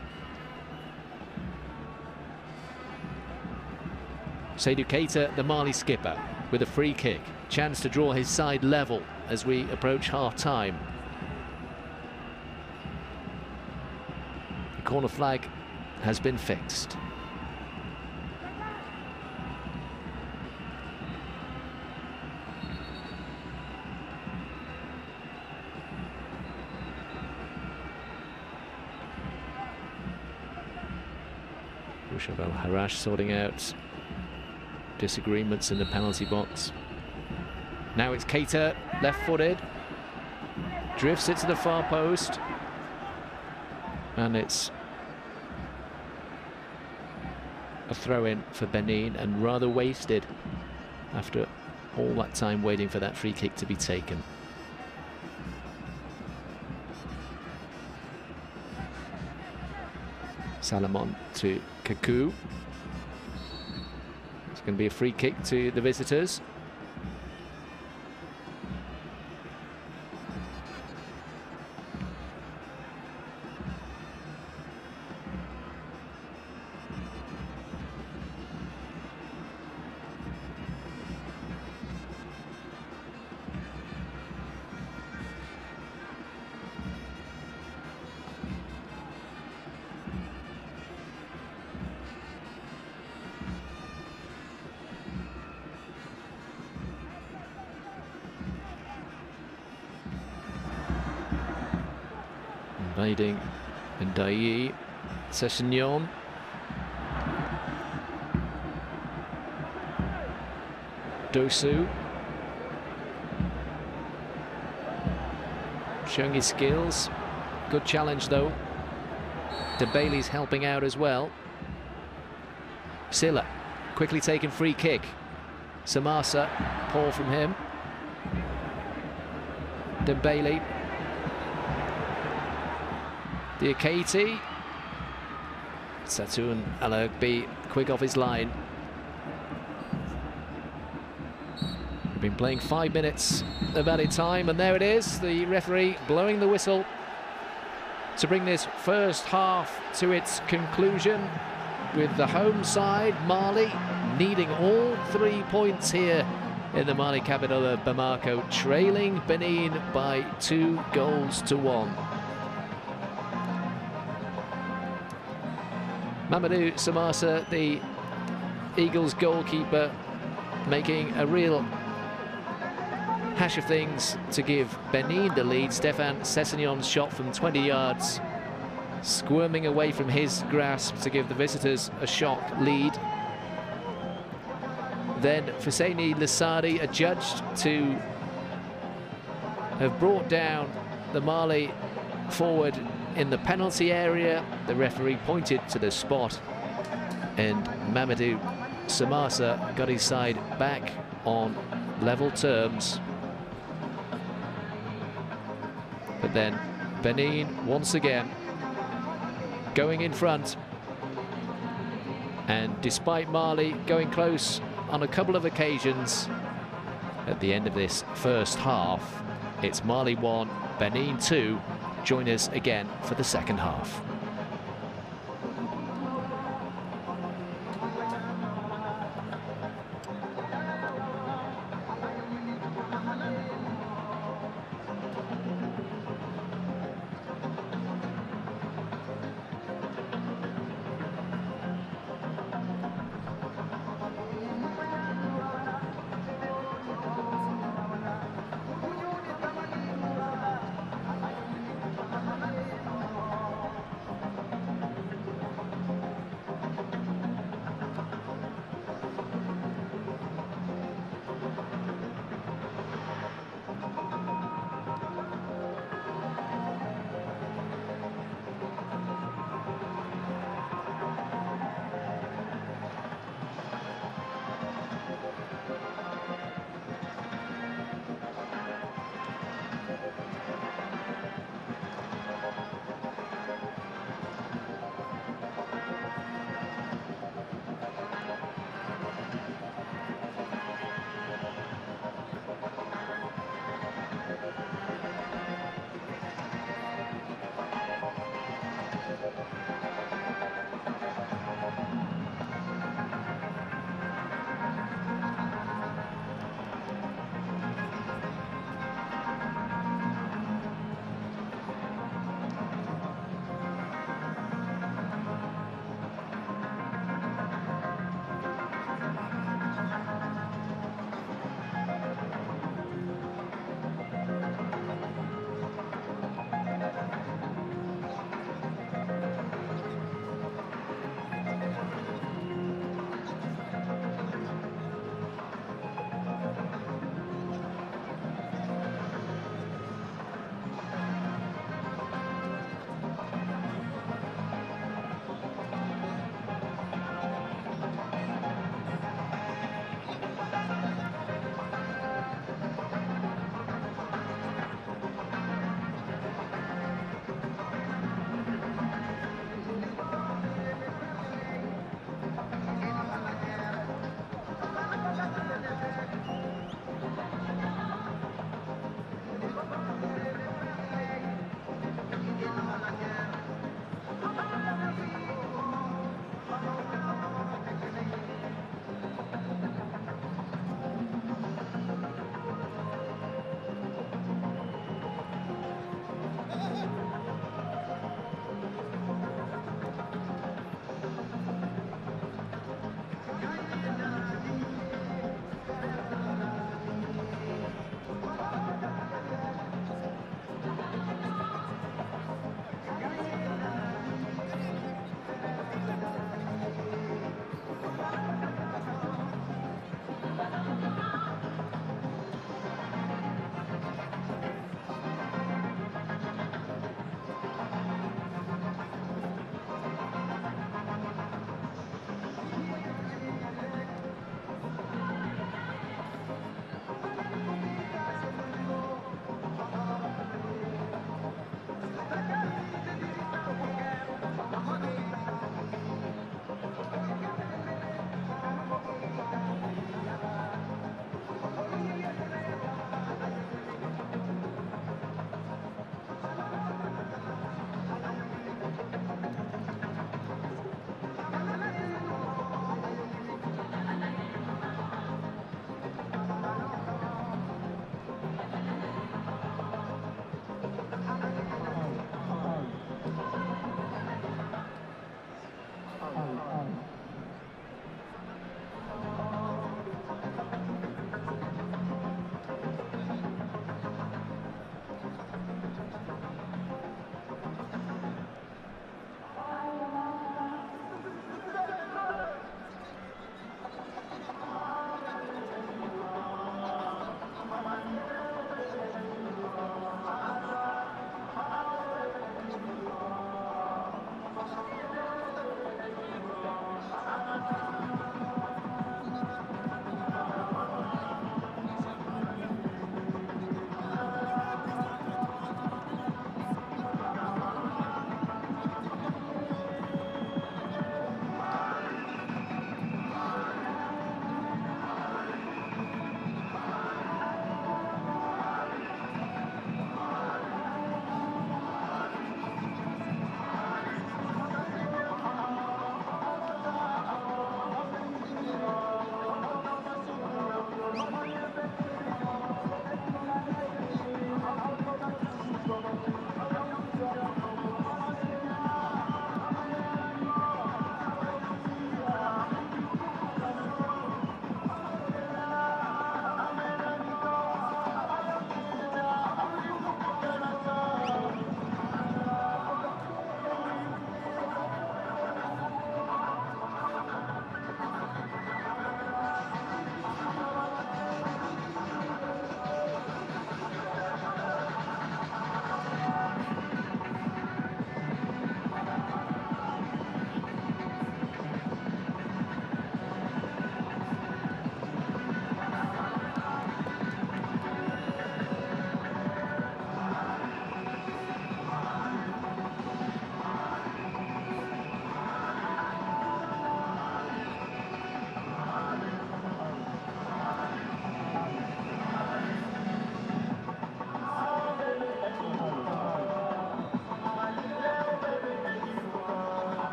Seydou Keita, the Mali skipper, with a free kick. Chance to draw his side level as we approach half-time. The corner flag has been fixed. Shabel Harash sorting out disagreements in the penalty box. Now it's Keita, left-footed, drifts it to the far post, and it's a throw-in for Benin, and rather wasted after all that time waiting for that free kick to be taken. Salomon to Kaku. It's going to be a free kick to the visitors. Evading Ndayi. Sessegnon. Dosu. Showing his skills. Good challenge though. Dembele's helping out as well. Silla quickly taking free kick. Samasa, poor from him. Dembele. Diakite. Satoun Alagbi quick off his line. We've been playing 5 minutes of added time, and there it is, the referee blowing the whistle to bring this first half to its conclusion, with the home side, Mali, needing all 3 points here in the Mali capital of Bamako, trailing Benin by 2-1. Mamadou Samasa, the Eagles goalkeeper, making a real hash of things to give Benin the lead. Stéphane Sessegnon's shot from 20 yards, squirming away from his grasp to give the visitors a shot lead. Then Fousseyni Lissadi adjudged to have brought down the Mali forward in the penalty area. The referee pointed to the spot, and Mamadou Samasa got his side back on level terms. But then Benin once again going in front, and despite Mali going close on a couple of occasions at the end of this first half, it's Mali 1, Benin 2. Join us again for the second half.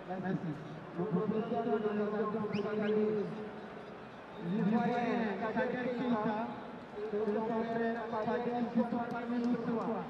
Merci. Nous proposons de l'occasion pour saluer l'Ivoirien Kader Keita et son frère Fadel qui sont parmi nous ce soir.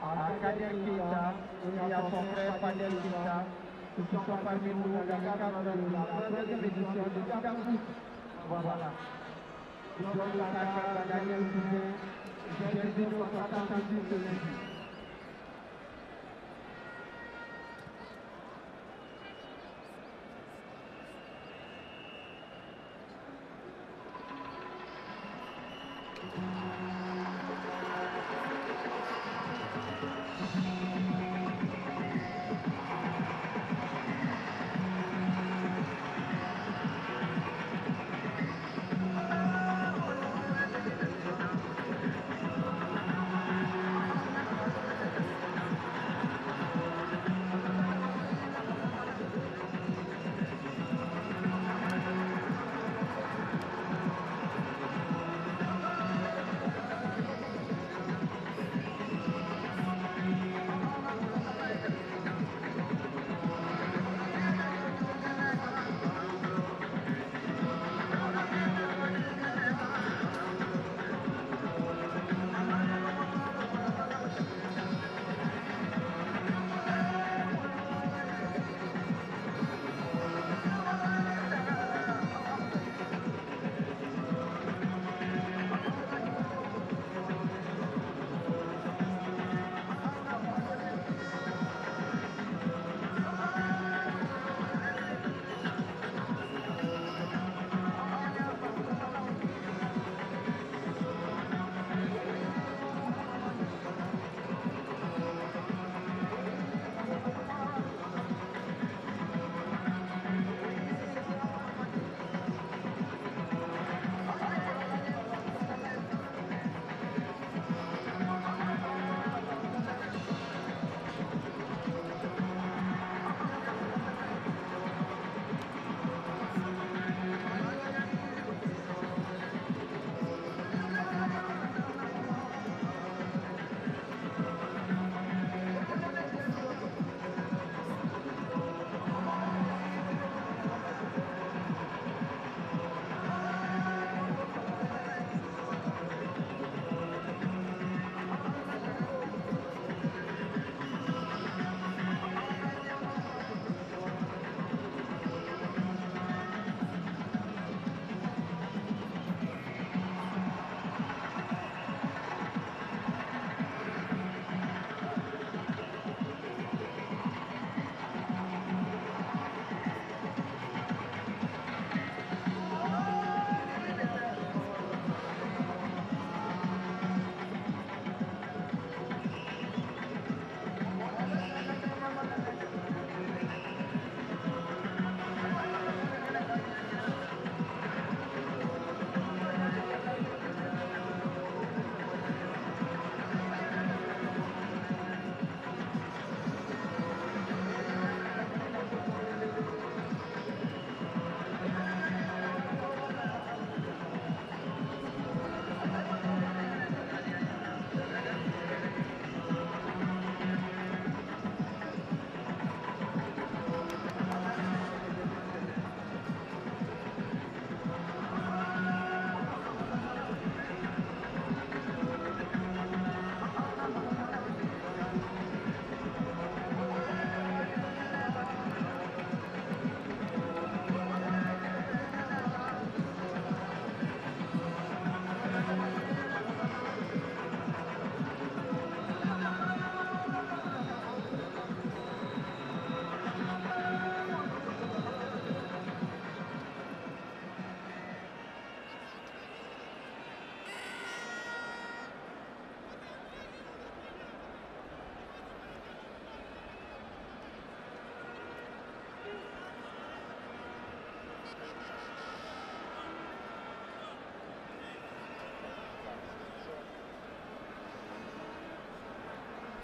À Kader Keita et à son frère Fadel Keita, qui sont parmi nous dans le cadre de la troisième édition de CAF. Voilà. Nous sommes à Daniel Soumet, j'ai dit notre attention de lundi.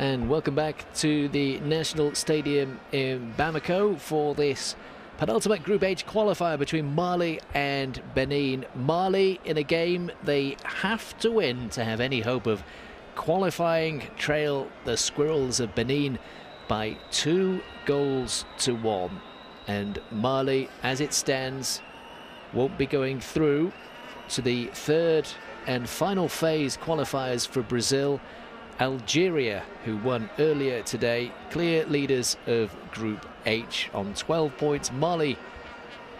And welcome back to the National Stadium in Bamako for this penultimate Group H qualifier between Mali and Benin. Mali in a game they have to win to have any hope of qualifying, trail the Squirrels of Benin by 2-1. And Mali, as it stands, won't be going through to the third and final phase qualifiers for Brazil. Algeria, who won earlier today, clear leaders of Group H on 12 points. Mali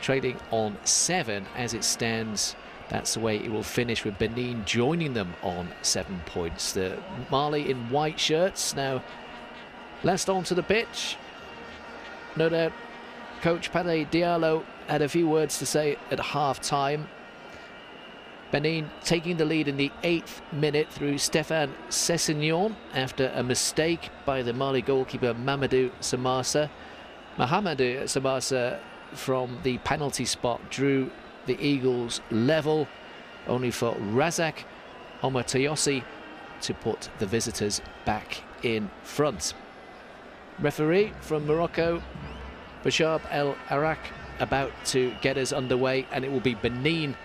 trading on 7 as it stands. That's the way it will finish, with Benin joining them on 7 points. The Mali in white shirts now last onto the pitch. No doubt coach Pate Diallo had a few words to say at half-time. Benin taking the lead in the 8th minute through Stéphane Sessignon after a mistake by the Mali goalkeeper Mamadou Samassa. Mahamadou Samassa from the penalty spot drew the Eagles level, only for Razak Omotoyosi to put the visitors back in front. Referee from Morocco, Bachar El Arak, about to get us underway, and it will be Benin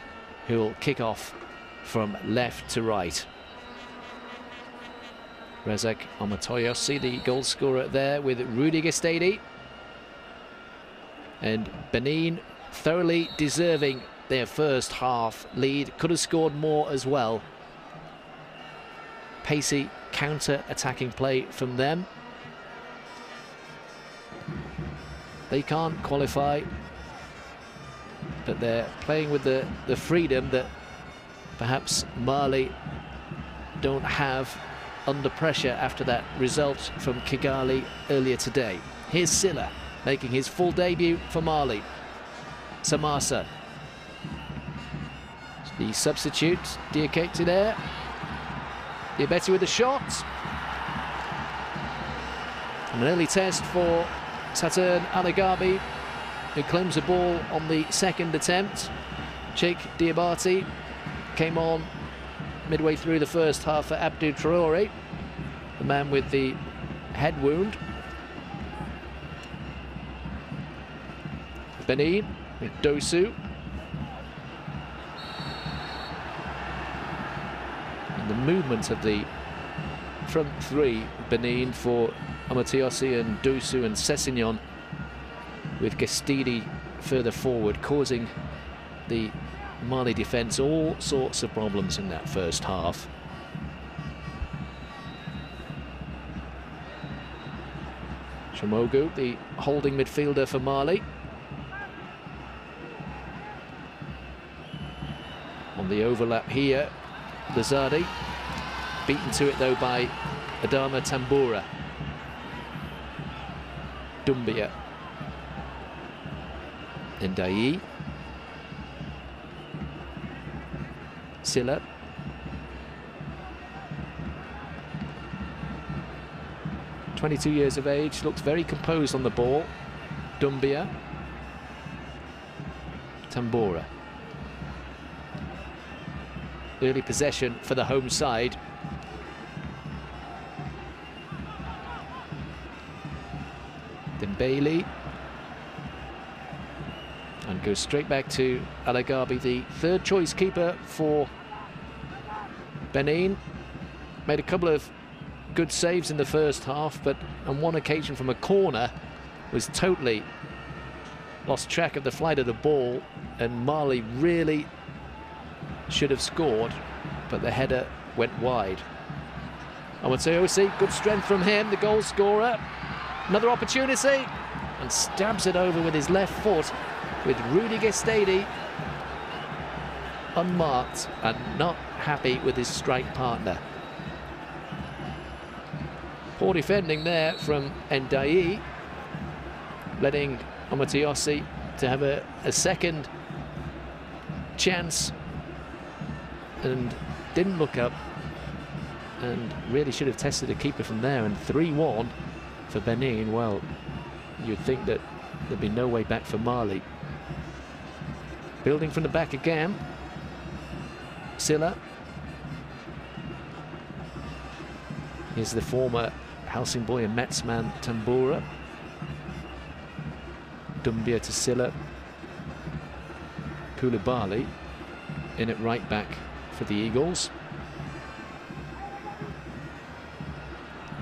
who will kick off from left to right. Razak Omotoyosi, the goal scorer there, with Rudy Gestede. And Benin thoroughly deserving their first half lead. Could have scored more as well. Pacey counter-attacking play from them. They can't qualify, but they're playing with the freedom that perhaps Mali don't have under pressure after that result from Kigali earlier today. Here's Silla making his full debut for Mali. Samassa, the substitute, Diakate there. Diabete with the shot. And an early test for Saturn Alagabi, who claims the ball on the second attempt. Cheikh Diabate came on midway through the first half for Abdou Traoré, the man with the head wound. Benin with Dosu. And the movement of the front three, Benin, for Omotoyosi and Dosu and Sessignon, with Gestede further forward, causing the Mali defence all sorts of problems in that first half. Chamogu, the holding midfielder for Mali. On the overlap here, Lazardi, beaten to it though by Adama Tambura. Doumbia. Ndiaye. Silla. (22 years of age, looks very composed on the ball. Doumbia. Tambora. Early possession for the home side. Dembele. And goes straight back to Alagabi, the third choice keeper for Benin. Made a couple of good saves in the first half, but on one occasion from a corner was totally lost track of the flight of the ball, and Mali really should have scored, but the header went wide. Omotoyosi, good strength from him, the goal scorer. Another opportunity, and stabs it over with his left foot, with Rudy Gestede unmarked and not happy with his strike partner. Poor defending there from Ndiaye, letting Omotoyosi to have a second chance, and didn't look up, and really should have tested a keeper from there. And 3-1 for Benin. Well, you'd think that there'd be no way back for Mali. Building from the back again. Silla. Here's the former Helsingborg and Metsman Tambura. Dumbia to Silla. Koulibaly in at right back for the Eagles.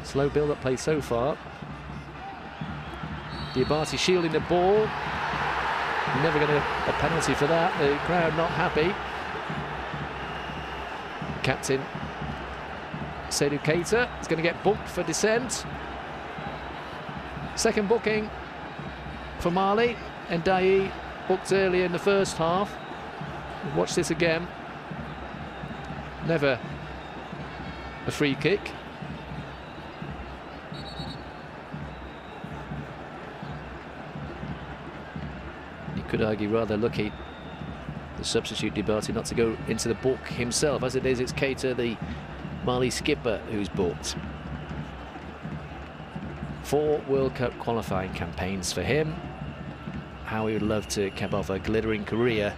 Slow build-up play so far. Diabate shielding the ball. Never going to a penalty for that. The crowd not happy. Captain Seydou Keita is going to get booked for dissent. Second booking for Mali. And Ndaye booked early in the first half. Watch this again. Never a free kick. You could argue rather lucky, the substitute Diabate, not to go into the book himself. As it is, it's Keita, the Mali skipper, who's booked. 4 World Cup qualifying campaigns for him. How he would love to cap off a glittering career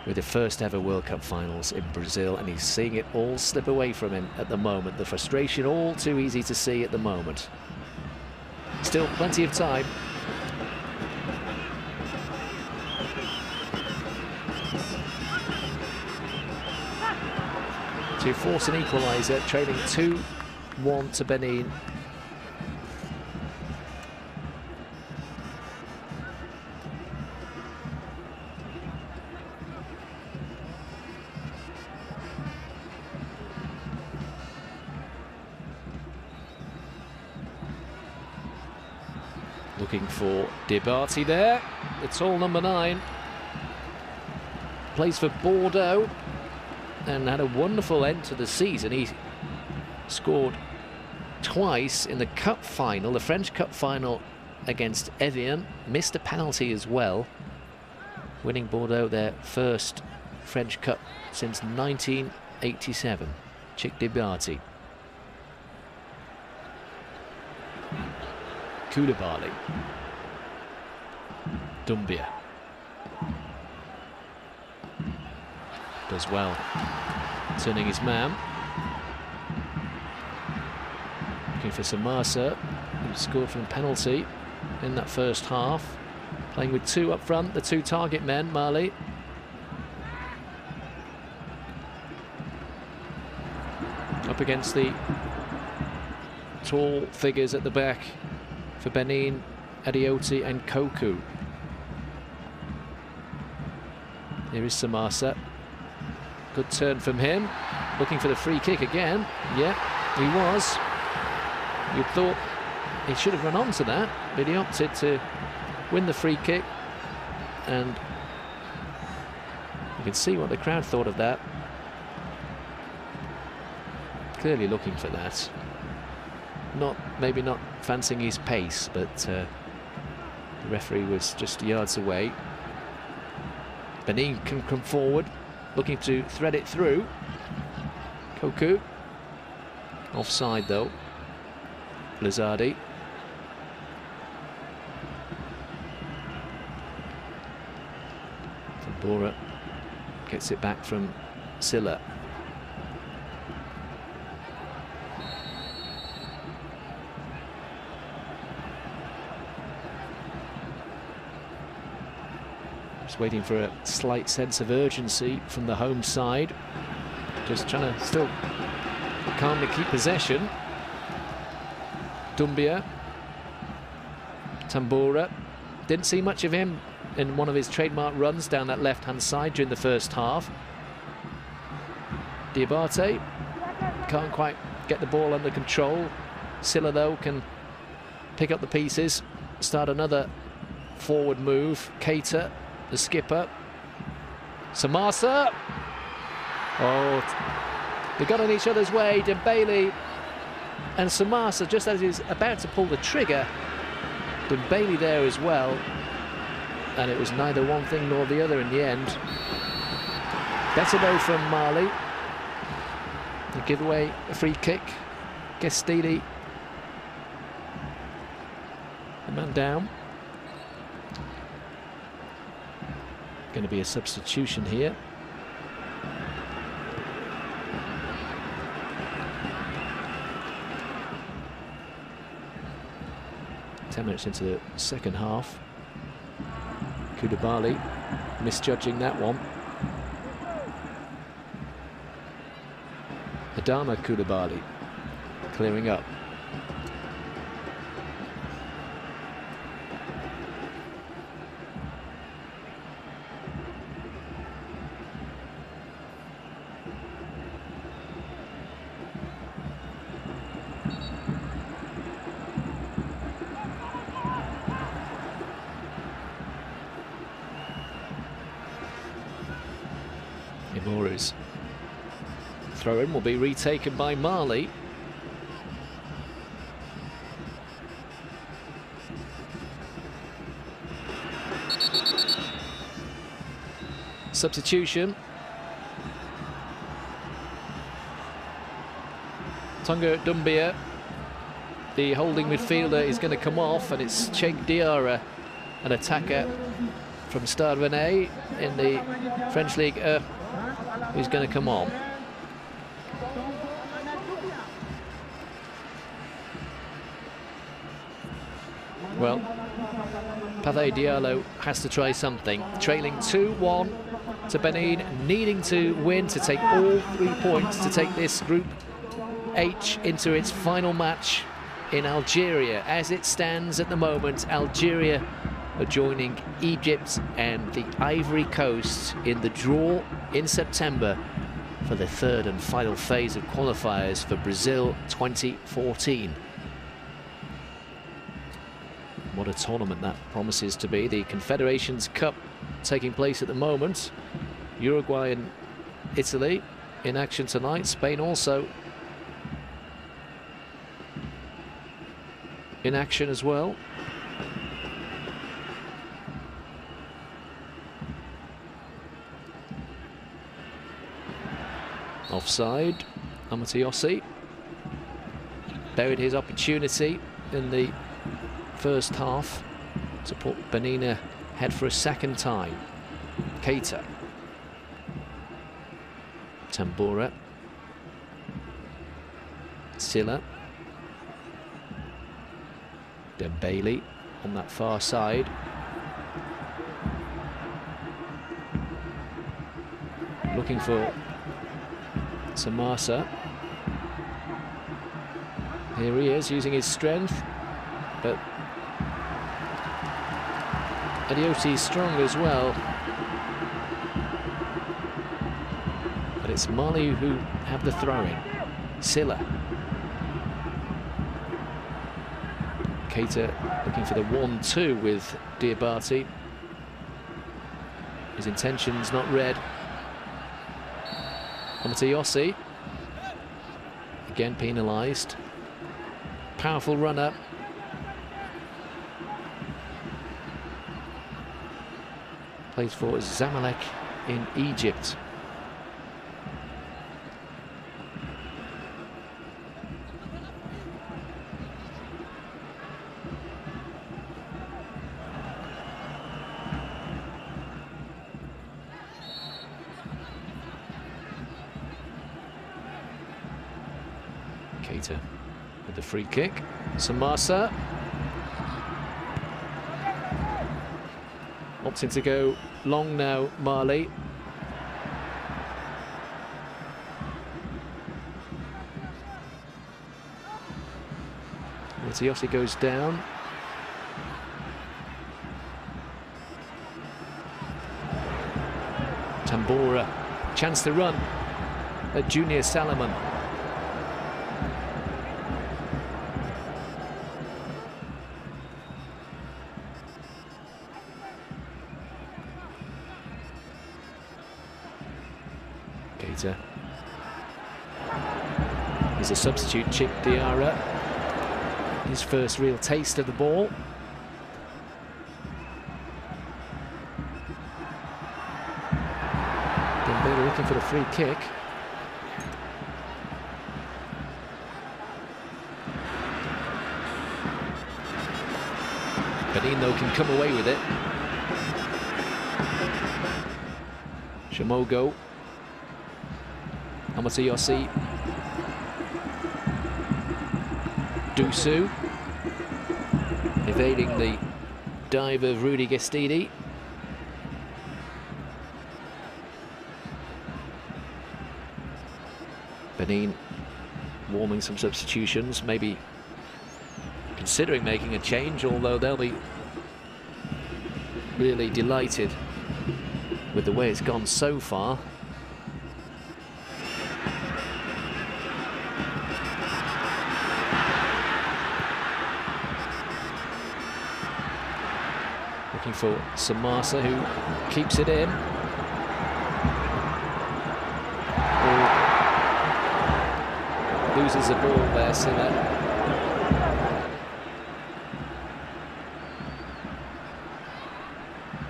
with the first ever World Cup finals in Brazil, and he's seeing it all slip away from him at the moment. The frustration all too easy to see at the moment. Still plenty of time. To force an equaliser, trailing 2-1 to Benin. Looking for Diabate there, the tall number 9. Plays for Bordeaux and had a wonderful end to the season. He scored twice in the cup final, the French cup final against Evian. Missed a penalty as well, winning Bordeaux their first French cup since 1987. Chick Diabate. Koulibaly. Dumbia. Does well, turning his man. Looking for Samasa, who scored from penalty in that first half. Playing with 2 up front, the 2 target men, Mali. Up against the tall figures at the back for Benin, Adioti and Koku. Here is Samasa. Good turn from him. Looking for the free kick again. Yeah, he was. You'd thought he should have run on to that, but he opted to win the free kick. And you can see what the crowd thought of that. Clearly looking for that. Maybe not fancying his pace, but the referee was just yards away. Benin can come forward, looking to thread it through. Koku. Offside though. Blizzardi. Tambura gets it back from Silla. Waiting for a slight sense of urgency from the home side. Just trying to still calmly keep possession. Dumbia. Tambura. Didn't see much of him in one of his trademark runs down that left-hand side during the first half. Diabate can't quite get the ball under control. Silla, though, can pick up the pieces, start another forward move. Keita, the skipper. Samasa. Oh, they got on each other's way. Dembele and Samasa, just as he's about to pull the trigger. Dembele there as well. And it was neither one thing nor the other in the end. Better though from Mali. They give away a free kick. Gestidi, the man down. Going to be a substitution here. 10 minutes into the second half. Koulibaly misjudging that one. Adama Koulibaly clearing up. Imoru's throw-in will be retaken by Mali. Substitution. Tonga Doumbia, the holding midfielder, is going to come off, and it's Cheikh Diarra, an attacker from Stade Rennais in the French League, who's going to come on. Well, Pathé Diallo has to try something. Trailing 2-1 to Benin, needing to win to take all 3 points to take this Group H into its final match in Algeria. As it stands at the moment, Algeria are joining Egypt and the Ivory Coast in the draw in September for the third and final phase of qualifiers for Brazil 2014. What a tournament that promises to be. The Confederations Cup taking place at the moment. Uruguay and Italy in action tonight. Spain also in action as well. Offside. Amatiosi buried his opportunity in the first half to put Benin ahead for a second time. Keita. Tambura. Silla. Dembele on that far side. Looking for Samasa. Here he is, using his strength, but Adioti is strong as well. But it's Mali who have the throw-in. Silla. Keita looking for the 1-2 with Diabate. His intentions not read. Amatiosi. Again penalised. Powerful run-up. Plays for Zamalek in Egypt. Keita with the free kick. Samasa. Opting to go long now, Mali. Matiosi goes down. Tambura, chance to run at Junior Salomon. Keita. He's a substitute, Cheikh Diarra. His first real taste of the ball. Dembele looking for the free kick. Benin, though, can come away with it. Shamogo. Amatiosi. Dusu. evading the dive of Rudy Gestidi. Benin warming some substitutions, maybe considering making a change, although they'll be really delighted with the way it's gone so far. Looking for Samasa, who keeps it in. Loses the ball there, Silla.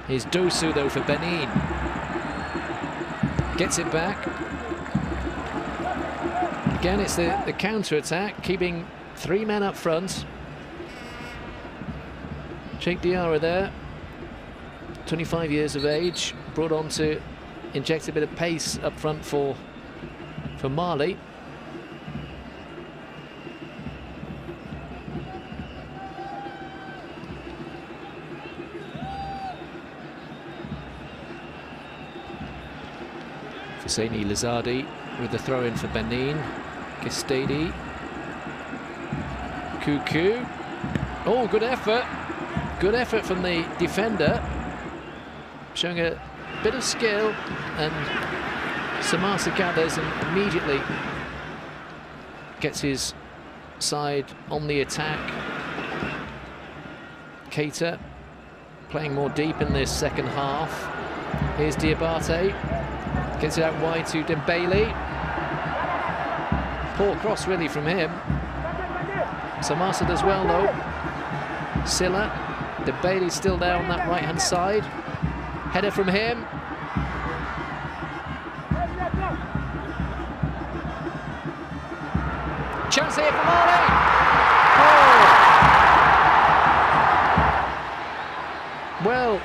Here's Dosu, though, for Benin. Gets it back. Again, it's the counter-attack, keeping 3 men up front. Cheikh Diarra there, 25 years of age, brought on to inject a bit of pace up front for Mali. Husseini Lizardi with the throw-in for Benin. Gestidi. Kuku. Oh, good effort. Good effort from the defender. Showing a bit of skill, and Samasa gathers and immediately gets his side on the attack. Keita playing more deep in this second half. Here's Diabate. Gets it out wide to Dembele. Poor cross really from him. Samasa does well though. Silla. Dembele still there on that right hand side. Header from him. Chance here for Mali. Oh. Well,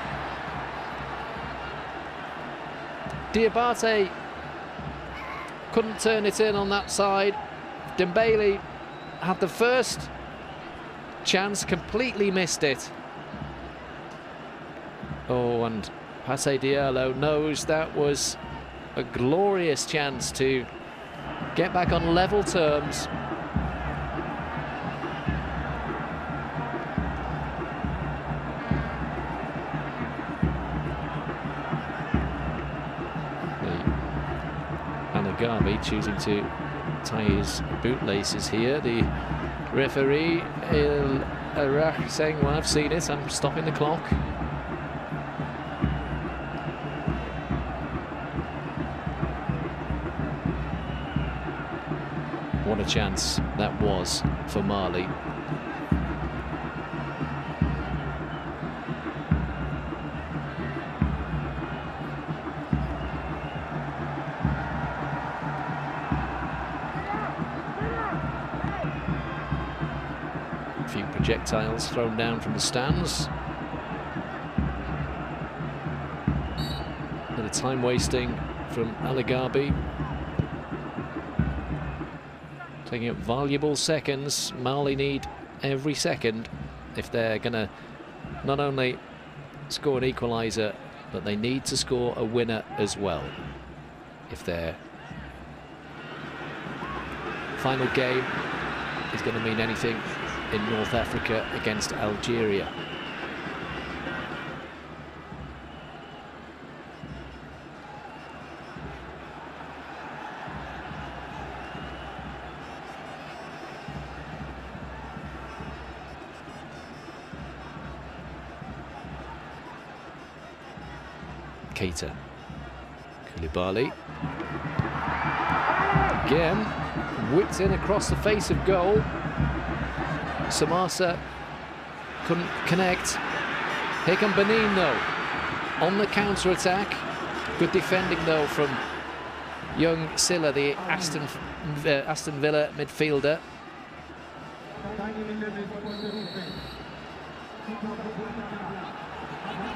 Diabate couldn't turn it in on that side. Dembele had the first chance, completely missed it. Oh, and Passe Diallo knows that was a glorious chance to get back on level terms. Anagabi choosing to tie his bootlaces here. The referee, El Arach, saying, well, I've seen it, I'm stopping the clock. What a chance that was for Mali. A few projectiles thrown down from the stands. A bit of time wasting from Alagabi. Taking up valuable seconds. Mali need every second if they're going to not only score an equaliser, but they need to score a winner as well. If their final game is going to mean anything in North Africa against Algeria. Keita. Koulibaly. Again, whipped in across the face of goal. Samasa couldn't connect. Here come Benin though, on the counter-attack. Good defending though from young Silla, the Aston Villa midfielder.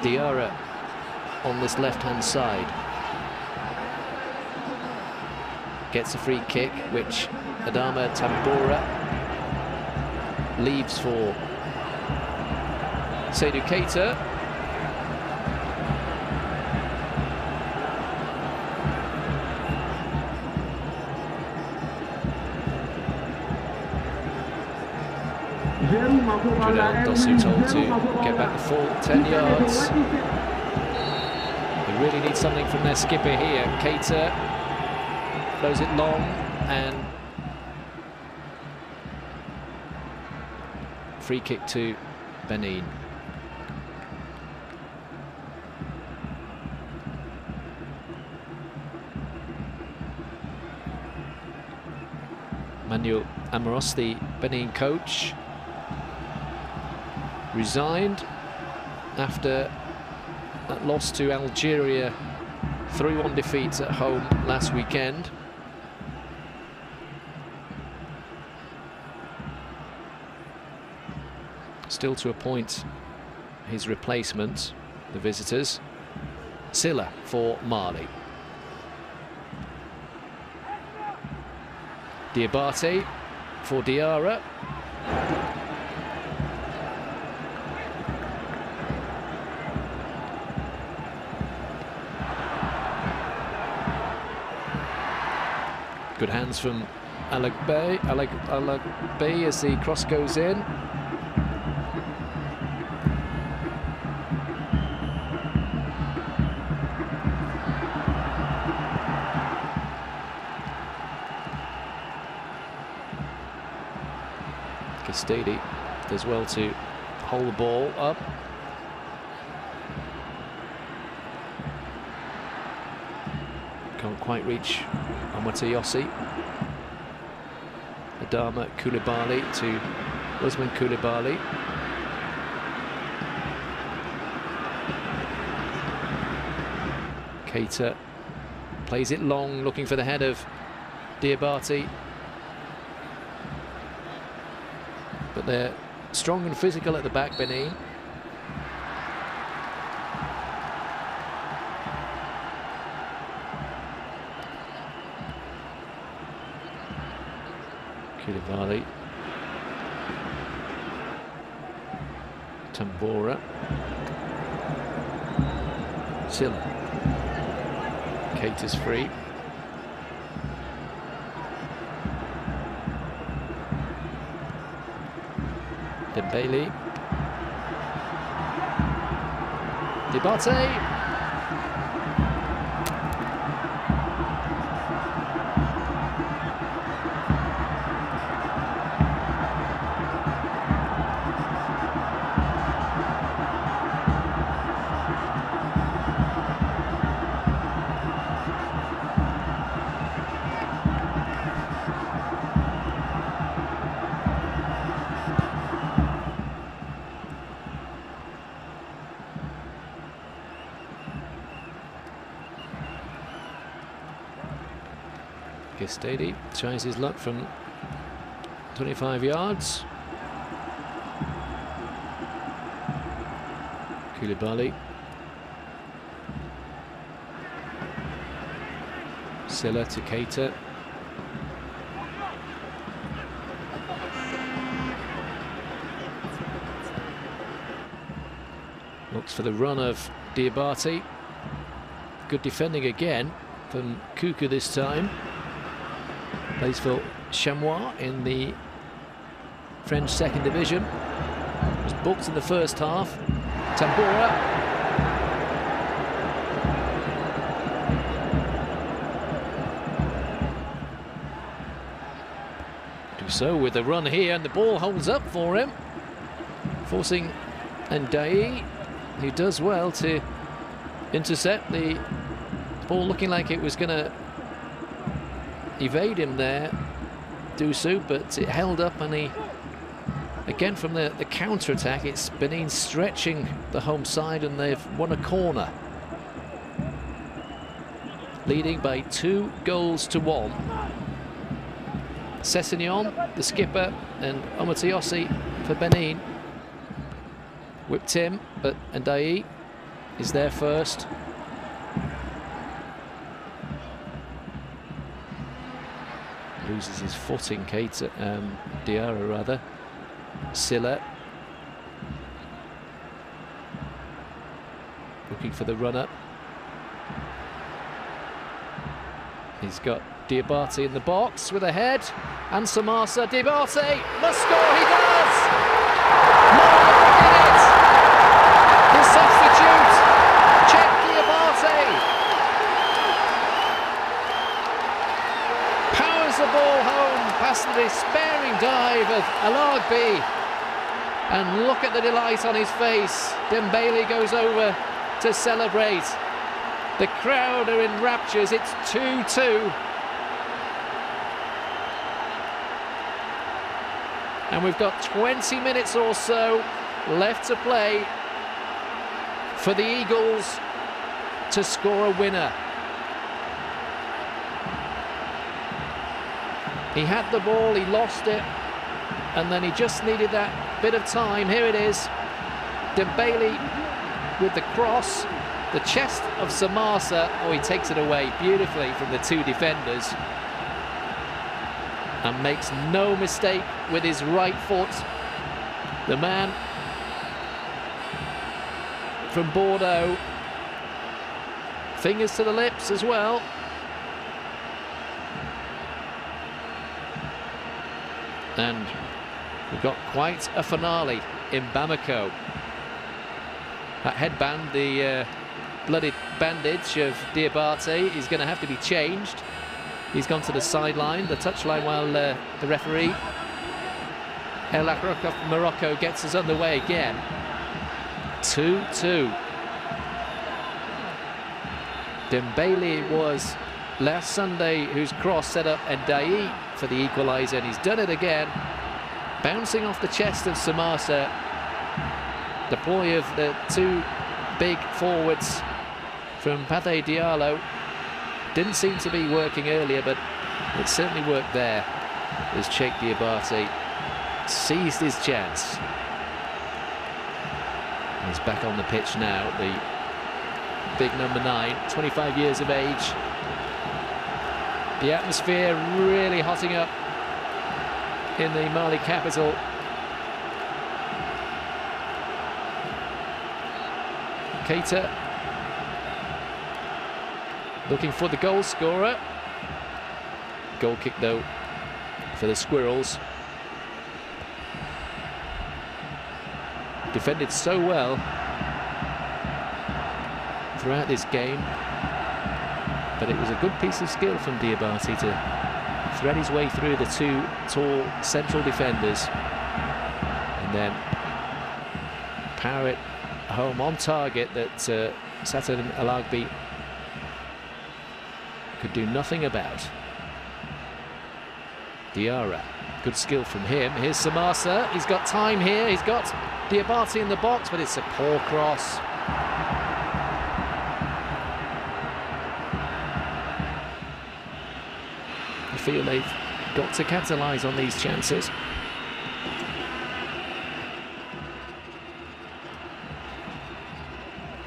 Diarra on this left-hand side. Gets a free kick, which Adama Tambora leaves for Seydou Keita. Trudel Dosu told to get back the full 10 yards. They really need something from their skipper here. Keita throws it long and free kick to Benin. Manuel Amoros, the Benin coach, resigned after that loss to Algeria, 3-1 defeat at home last weekend. Still to appoint his replacement, the visitors. Silla for Mali. Diabate for Diarra. Good hands from Alagbe as the cross goes in. Castadi does well to hold the ball up. Can't quite reach Amatayossi. Adama Koulibaly to Usman Koulibaly. Keita plays it long, looking for the head of Diabate. But they're strong and physical at the back, Benin. Koulibaly. Tambora. Silla. Keita's free. Dembele. Diabate. Castadi tries his luck from 25 yards. Koulibaly. Silla to Keita. Looks for the run of Diabate. Good defending again from Kuku this time. Plays for Chamois in the French second division. Was booked in the first half. Tambora. Do so with the run here, and the ball holds up for him, forcing Ndai, who does well to intercept the ball, looking like it was going to evade him there, Dusu, but it held up, and he, again from the counter-attack, it's Benin stretching the home side, and they've won a corner. Leading by 2-1. Sessegnon, the skipper, and Amatayossi for Benin. Whipped him, but Ndai is there first. Loses his footing, Diarra rather. Silla. looking for the run-up. He's got Diabate in the box with a head, and Samasa. Diabate must score, he does! Look at it! His substitute, Check Diabate, powers the ball home past the despairing dive of Alagbi, and look at the delight on his face. Dembele goes over to celebrate. The crowd are in raptures. It's 2-2. And we've got 20 minutes or so left to play for the Eagles to score a winner. He had the ball, he lost it, and then he just needed that bit of time. Here it is. Dembele with the cross. The chest of Samasa. Oh, he takes it away beautifully from the two defenders. And makes no mistake with his right foot. The man from Bordeaux. Fingers to the lips as well. And we've got quite a finale in Bamako. That headband, the blooded bandage of Diabate, is going to have to be changed. He's gone to the sideline, the touchline, while the referee El Akrouk of Morocco gets us underway again. 2-2. Dembele was last Sunday whose cross set up Ndiaye for the equaliser, and he's done it again, bouncing off the chest of Samasa. The ploy of the two big forwards from Pathé Diallo didn't seem to be working earlier, but it certainly worked there as Cheikh Diabate seized his chance. He's back on the pitch now, the big number 9, 25 years of age. The atmosphere really hotting up in the Mali capital. Keita looking for the goal scorer. Goal kick though for the Squirrels. Defended so well throughout this game, but it was a good piece of skill from Diabate to thread his way through the two tall central defenders and then power it home on target that Satan Alagbi could do nothing about. Diarra, good skill from him. Here's Samasa, he's got time here, he's got Diabate in the box, but it's a poor cross. I feel they've got to capitalise on these chances.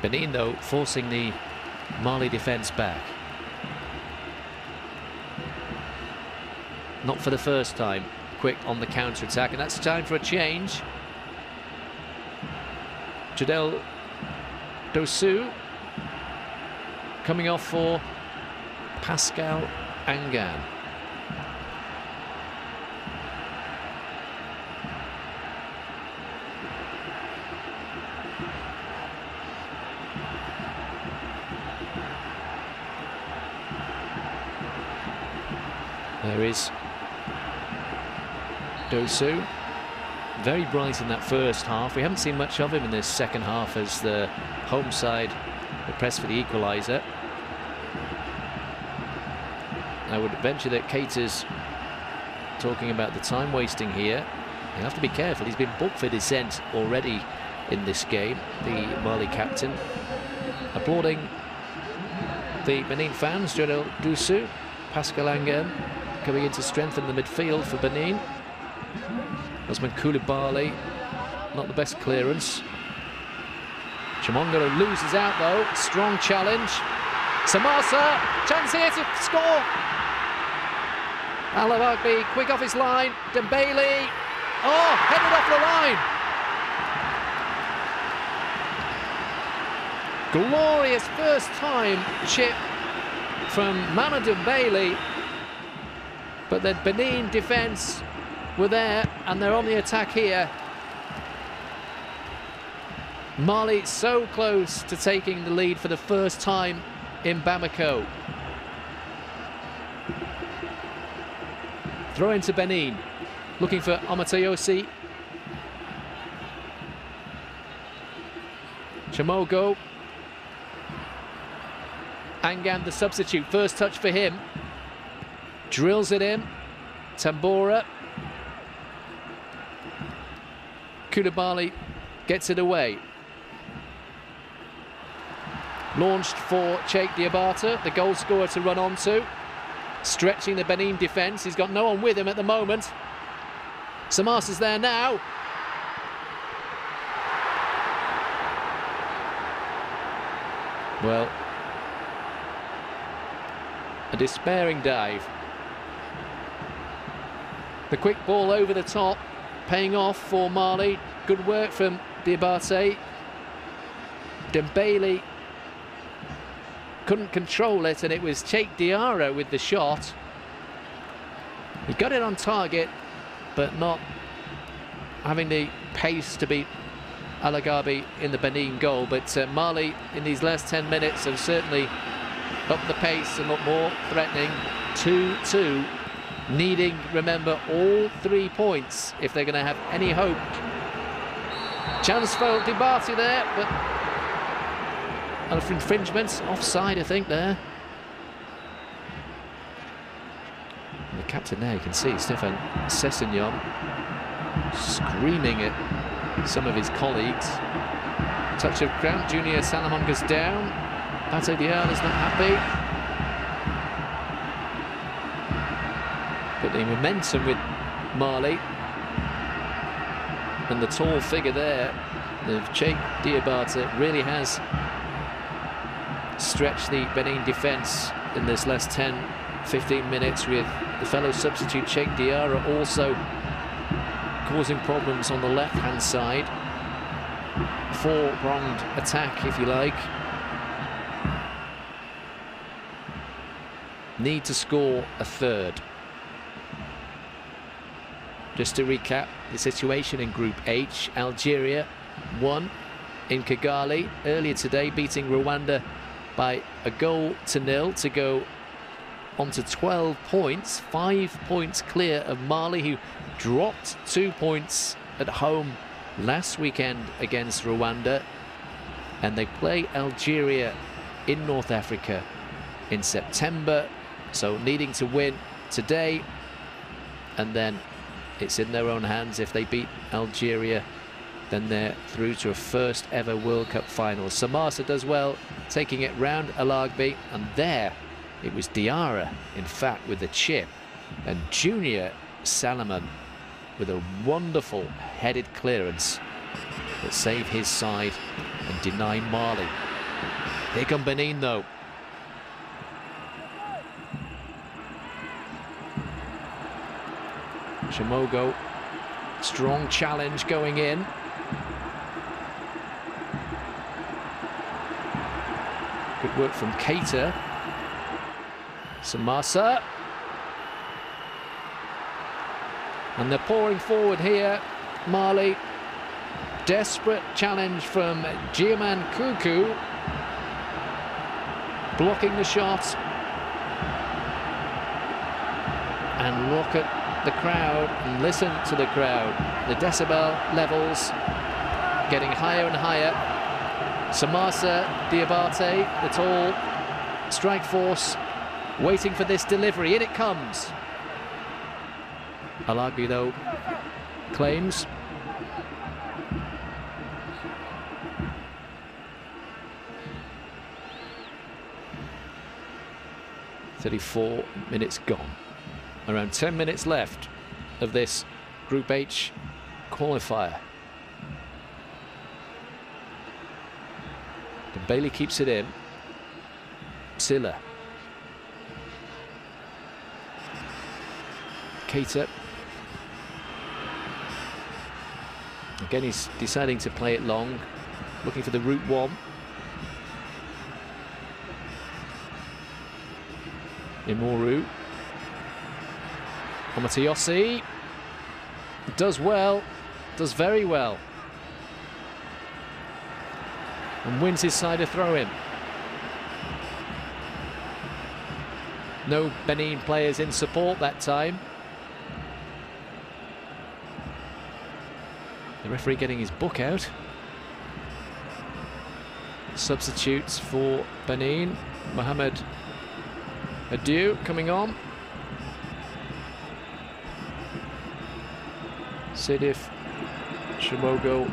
Benin, though, forcing the Mali defence back. Not for the first time. Quick on the counter-attack, and that's time for a change. Jadel Dosu coming off for Pascal Angan. There is Dosu, very bright in that first half. We haven't seen much of him in this second half as the home side press for the equaliser. I would venture that Keita's talking about the time wasting here. You have to be careful. He's been booked for dissent already in this game, the Mali captain. Applauding the Benin fans. Jadel Dosu, Pascal Angan coming in to strengthen the midfield for Benin. Osman Koulibaly, not the best clearance. Chimongolo loses out though. Strong challenge. Samasa, chance here to score. Alagbi, quick off his line. Dembele, oh, headed off the line. Glorious first-time chip from Mamadou Bailey. But the Benin defence were there, and they're on the attack here. Mali so close to taking the lead for the first time in Bamako. Throw into Benin, looking for Omatayosi. Chamogo. Angan, the substitute, first touch for him. Drills it in. Tambora. Koulibaly gets it away. Launched for Cheikh Diabata, the goal scorer to run onto. Stretching the Benin defence. He's got no one with him at the moment. Samas is there now. Well, a despairing dive. The quick ball over the top, paying off for Mali. Good work from Diabate. Dembele couldn't control it, and it was Cheikh Diarra with the shot. He got it on target, but not having the pace to beat Alagabi in the Benin goal. But Mali, in these last 10 minutes, have certainly upped the pace and looked more threatening. 2-2, needing, remember, all 3 points if they're going to have any hope. Chance for Diabate there, but an infringement, offside I think there. And the captain there, you can see Stefan Sessegnon screaming at some of his colleagues. Touch of ground, Junior Salamanca's down. Pato Diarra's not happy. But the momentum with Mali and the tall figure there of Cheikh Diabate really has stretched the Benin defence in this last 10-15 minutes, with the fellow substitute Cheikh Diarra also causing problems on the left-hand side. Four-pronged attack, if you like. Need to score a third. Just to recap the situation in Group H, Algeria won in Kigali earlier today, beating Rwanda by 1-0 to go on to 12 points, 5 points clear of Mali, who dropped 2 points at home last weekend against Rwanda. And they play Algeria in North Africa in September, so needing to win today, and then it's in their own hands. If they beat Algeria, then they're through to a first ever World Cup final. Samasa does well, taking it round Alagbi, and there it was Diarra, in fact, with the chip, and Junior Salaman with a wonderful headed clearance that saved his side and denied Mali. Here come Benin though. Chamogo, strong challenge going in. Good work from Keita. Samasa. And they're pouring forward here, Mali. Desperate challenge from Djiman Koukou. Blocking the shot. And look at the crowd and listen to the crowd. The decibel levels getting higher and higher. Samasa Diabate, the tall strike force, waiting for this delivery. In it comes. Alagbi, though, claims. "34 minutes gone. Around 10 minutes left of this Group H qualifier. Bailey keeps it in. Silla. Keita. Again, he's deciding to play it long, looking for the route one. Imoru. Omatiosi does well, does very well, and wins his side a throw-in. No Benin players in support that time. The referee getting his book out. Substitutes for Benin. Mohamed Adieu coming on. Sidif Shimogo,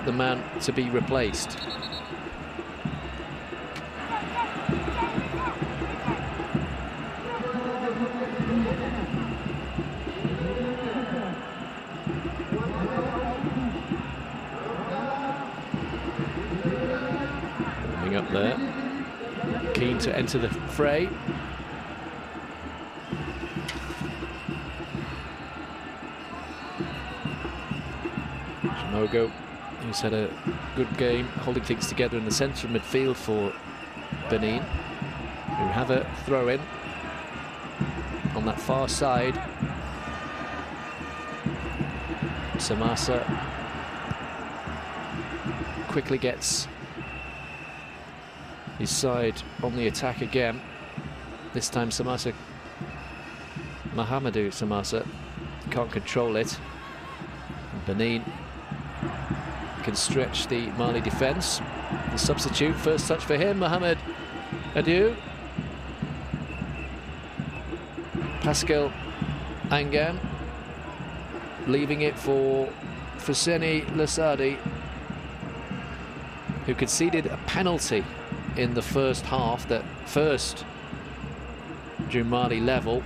the man to be replaced. Warming up there, keen to enter the fray. Shimogo, who's had a good game holding things together in the centre of midfield for Benin, who have a throw-in on that far side. Samasa quickly gets his side on the attack again. This time Samasa, Mahamadou Samasa, can't control it. And Benin can stretch the Mali defence. The substitute, first touch for him, Mohamed Adieu. Pascal Angam leaving it for Fousseni Lessadi, who conceded a penalty in the first half, that first drew Mali level.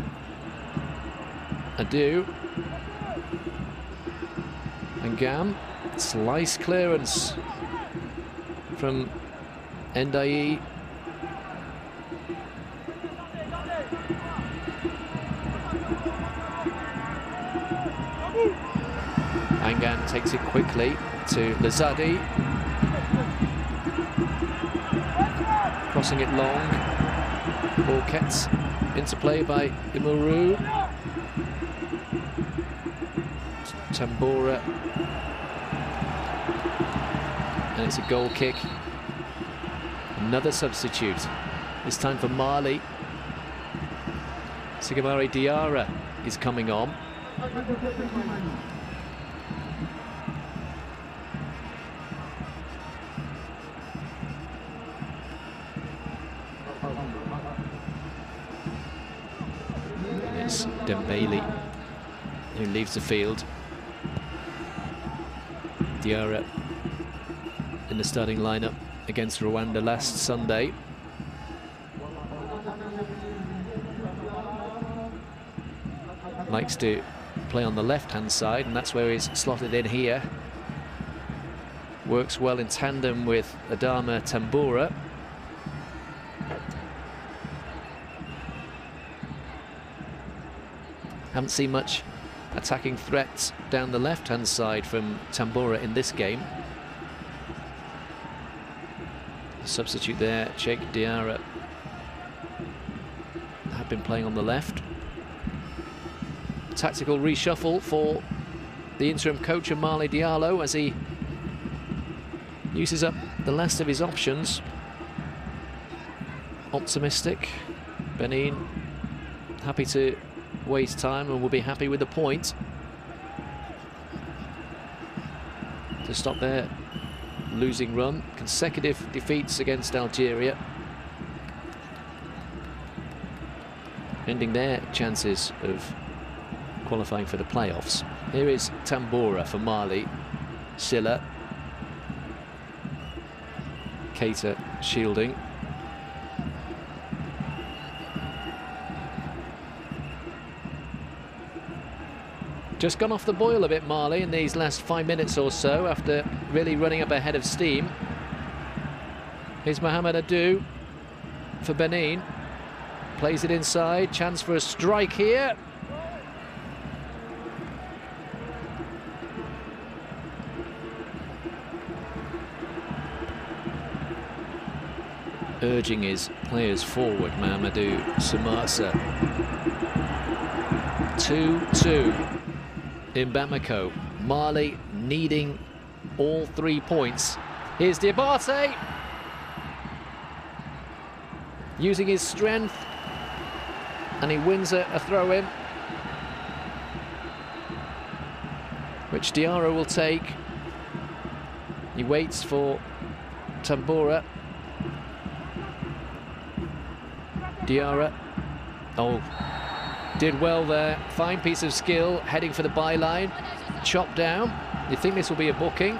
Adieu. Angam, slice clearance from Ndai. Angan takes it quickly to Lezadi. Crossing it long. Ball gets into play by Imoru. Tambora. And it's a goal kick. Another substitute. This time for Mali. Sigamari Diarra is coming on. It's Dembele who leaves the field. Diarra in the starting lineup against Rwanda last Sunday. Likes to play on the left-hand side, and that's where he's slotted in here. Works well in tandem with Adama Tambora. Haven't seen much attacking threats down the left-hand side from Tambora in this game. Substitute there, Cheikh Diarra had been playing on the left. Tactical reshuffle for the interim coach of Mali Diallo as he uses up the last of his options. Optimistic. Benin happy to waste time and will be happy with the point to stop their losing run. Consecutive defeats against Algeria, ending their chances of qualifying for the playoffs. Here is Tambora for Mali. Silla. Keita shielding. Just gone off the boil a bit, Mali, in these last 5 minutes or so after really running up ahead of steam. Here's Mohamed Adieu for Benin. Plays it inside. Chance for a strike here. urging his players forward, Mamadou Samasa. 2-2 in Bamako. Mali needing all 3 points. Here's Diabate, using his strength, and he wins a throw-in, which Diarra will take. He waits for Tambora. Diarra, oh, did well there. Fine piece of skill, heading for the byline. Chopped down. You think this will be a booking?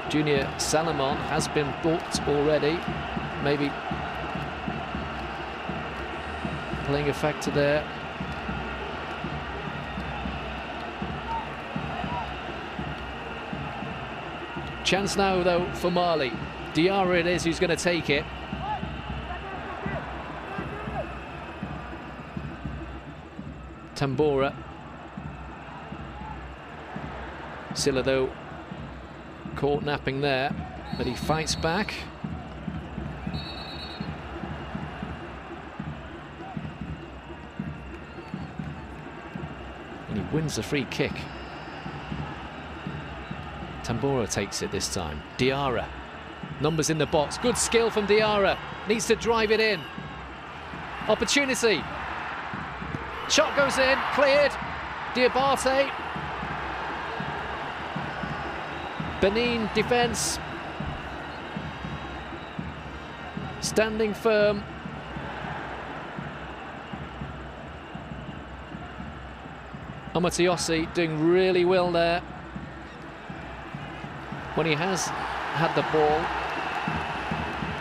Junior Salomon has been booked already. Maybe playing a factor there. Chance now, though, for Mali. Diarra it is who's going to take it. Tambora. Silla, though, caught napping there, but he fights back. And he wins the free kick. Tambora takes it this time. Diarra. Numbers in the box. Good skill from Diarra. Needs to drive it in. Opportunity. Shot goes in. Cleared. Diabate. Benin defence standing firm. Amatiosi doing really well there. When he has had the ball,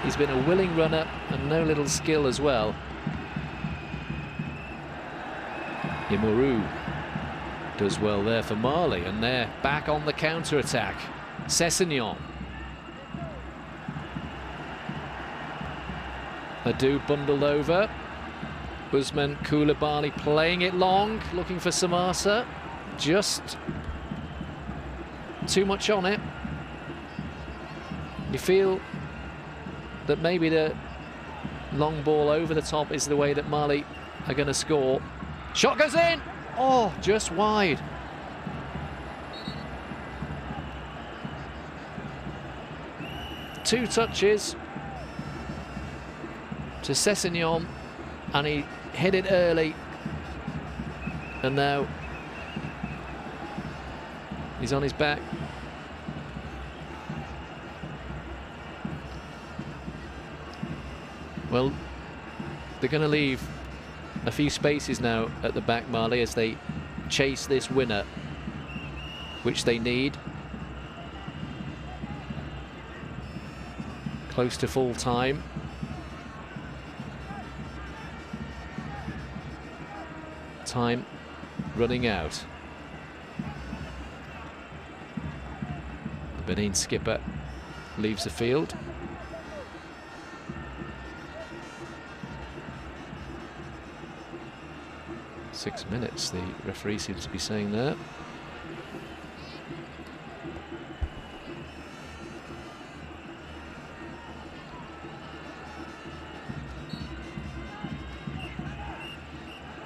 he's been a willing runner and no little skill as well. Imuru does well there for Mali, and they're back on the counter-attack. Sessegnon. Adu bundled over. Usman Koulibaly playing it long, looking for Samasa. Just too much on it. You feel that maybe the long ball over the top is the way that Mali are going to score. Shot goes in! Oh, just wide. Two touches to Sessegnon, and he hit it early, and now he's on his back. Well, they're going to leave a few spaces now at the back, Mali, as they chase this winner, which they need. Close to full time. Time running out. The Benin skipper leaves the field. "6 minutes, the referee seems to be saying there.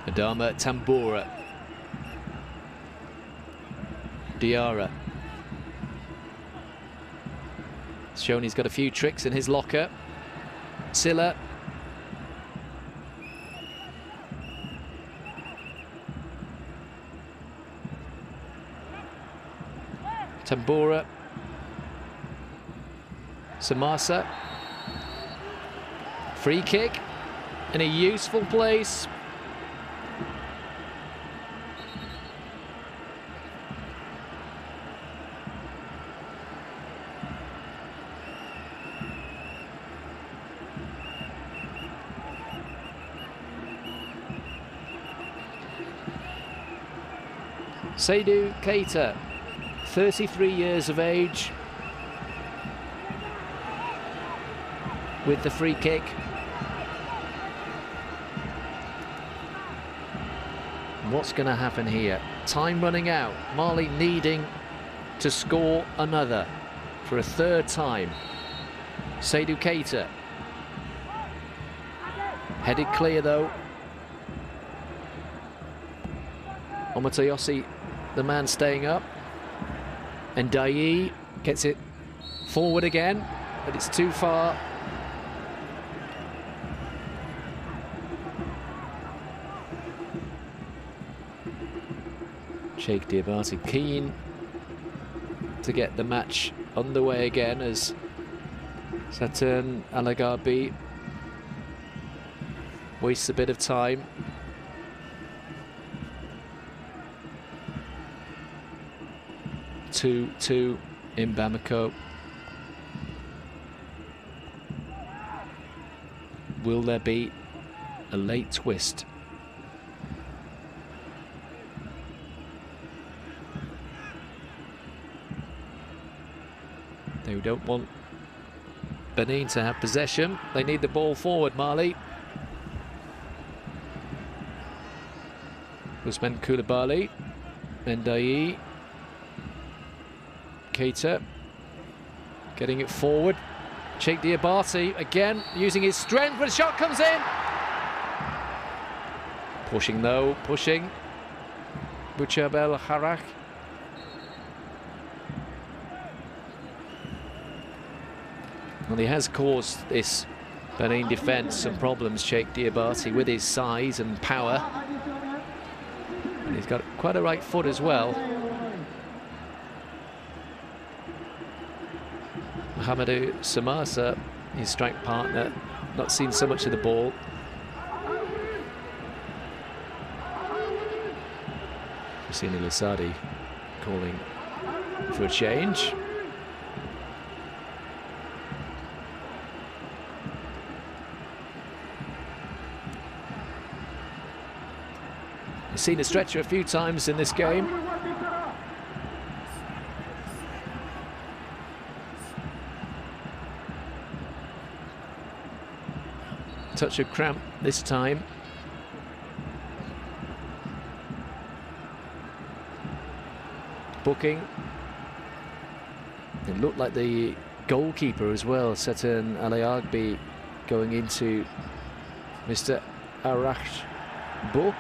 Adama Tambora. Diarra. It's shown he's got a few tricks in his locker. Silla. Tambora. Samasa. Free kick in a useful place. Seydou Keita, 33 years of age, with the free kick. What's going to happen here? Time running out. Mali needing to score another for a third time. Seydou Keita. Headed clear though. Omotoyosi, the man staying up. And Dayi gets it forward again, but it's too far. Sheikh Diabate keen to get the match underway again as Saturn Alagabi wastes a bit of time. Two in Bamako. Will there be a late twist? They don't want Benin to have possession. They need the ball forward, Mali. Ousmane Koulibaly, Mendayi, Keita, getting it forward. Sheikh Diabate again, using his strength, but the shot comes in. Pushing though, pushing. Bouchabel Harak. Well, he has caused this Benin defence some problems, Sheikh Diabate, with his size and power. And he's got quite a right foot as well. Mohamedou Samassa, his strike partner, not seen so much of the ball. Hussein El-Assadi calling for a change. He's seen a stretcher a few times in this game. Touch of cramp this time. Booking. It looked like the goalkeeper as well, Saturn Alagbi, going into Mr. Arash Book.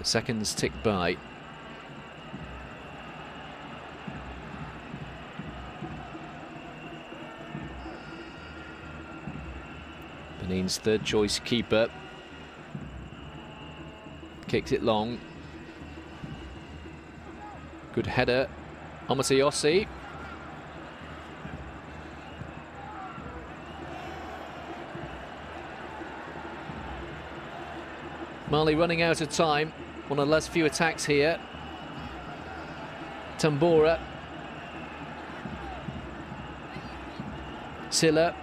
Seconds tick by. Benin's third choice keeper kicks it long. Good header. Omotoyosi. Mali running out of time. One of the last few attacks here. Tambora. Silla.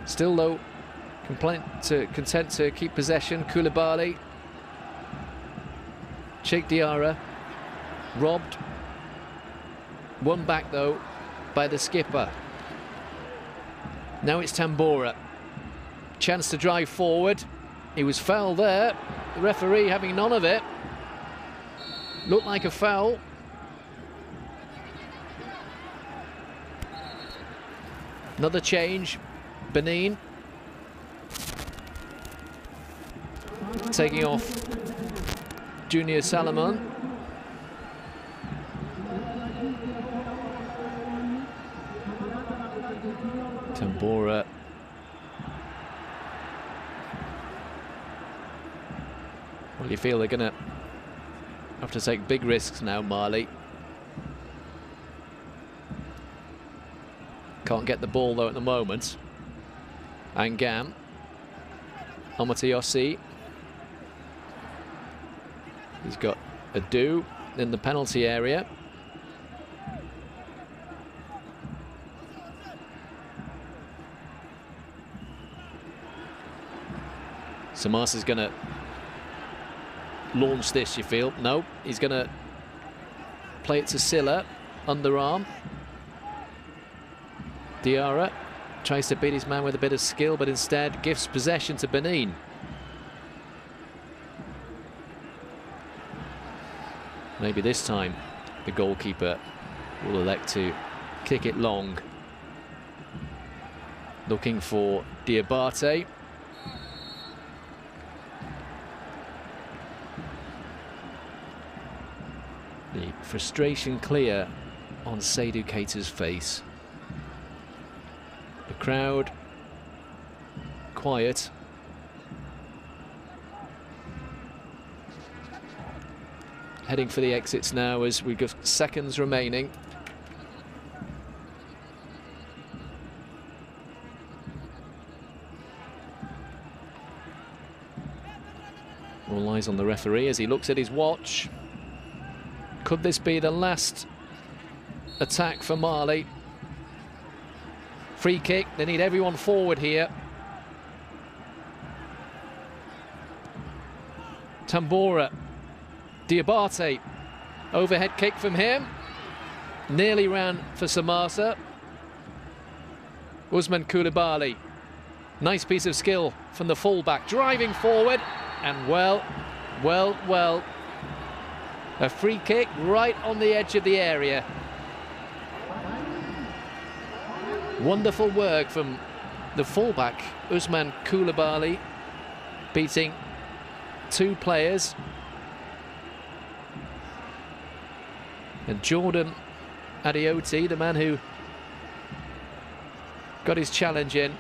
Still though, content to keep possession. Koulibaly. Cheikh Diarra. Robbed. Won back though by the skipper. Now it's Tambora. Chance to drive forward. He was fouled there. The referee having none of it. Looked like a foul. Another change. Benin. Taking off Junior Salomon. Tambora. Well, you feel they're going to have to take big risks now, Mali. Can't get the ball, though, at the moment. Angam. Omotoyosi. He's got a do in the penalty area. Samassa's going to launch this, you feel. No, he's going to play it to Silla, underarm. Diarra tries to beat his man with a bit of skill, but instead gives possession to Benin. Maybe this time the goalkeeper will elect to kick it long. Looking for Diabate. The frustration clear on Seydou Keita's face. The crowd quiet. Heading for the exits now as we've got seconds remaining. All eyes on the referee as he looks at his watch. Could this be the last attack for Mali? Free kick, they need everyone forward here. Tambora, Diabate, overhead kick from him. Nearly ran for Samasa. Ousmane Coulibaly, nice piece of skill from the fullback, driving forward, and well, a free kick right on the edge of the area. Wonderful work from the fullback, Ousmane Coulibaly, beating two players. And Jordan Adeoti, the man who got his challenge in,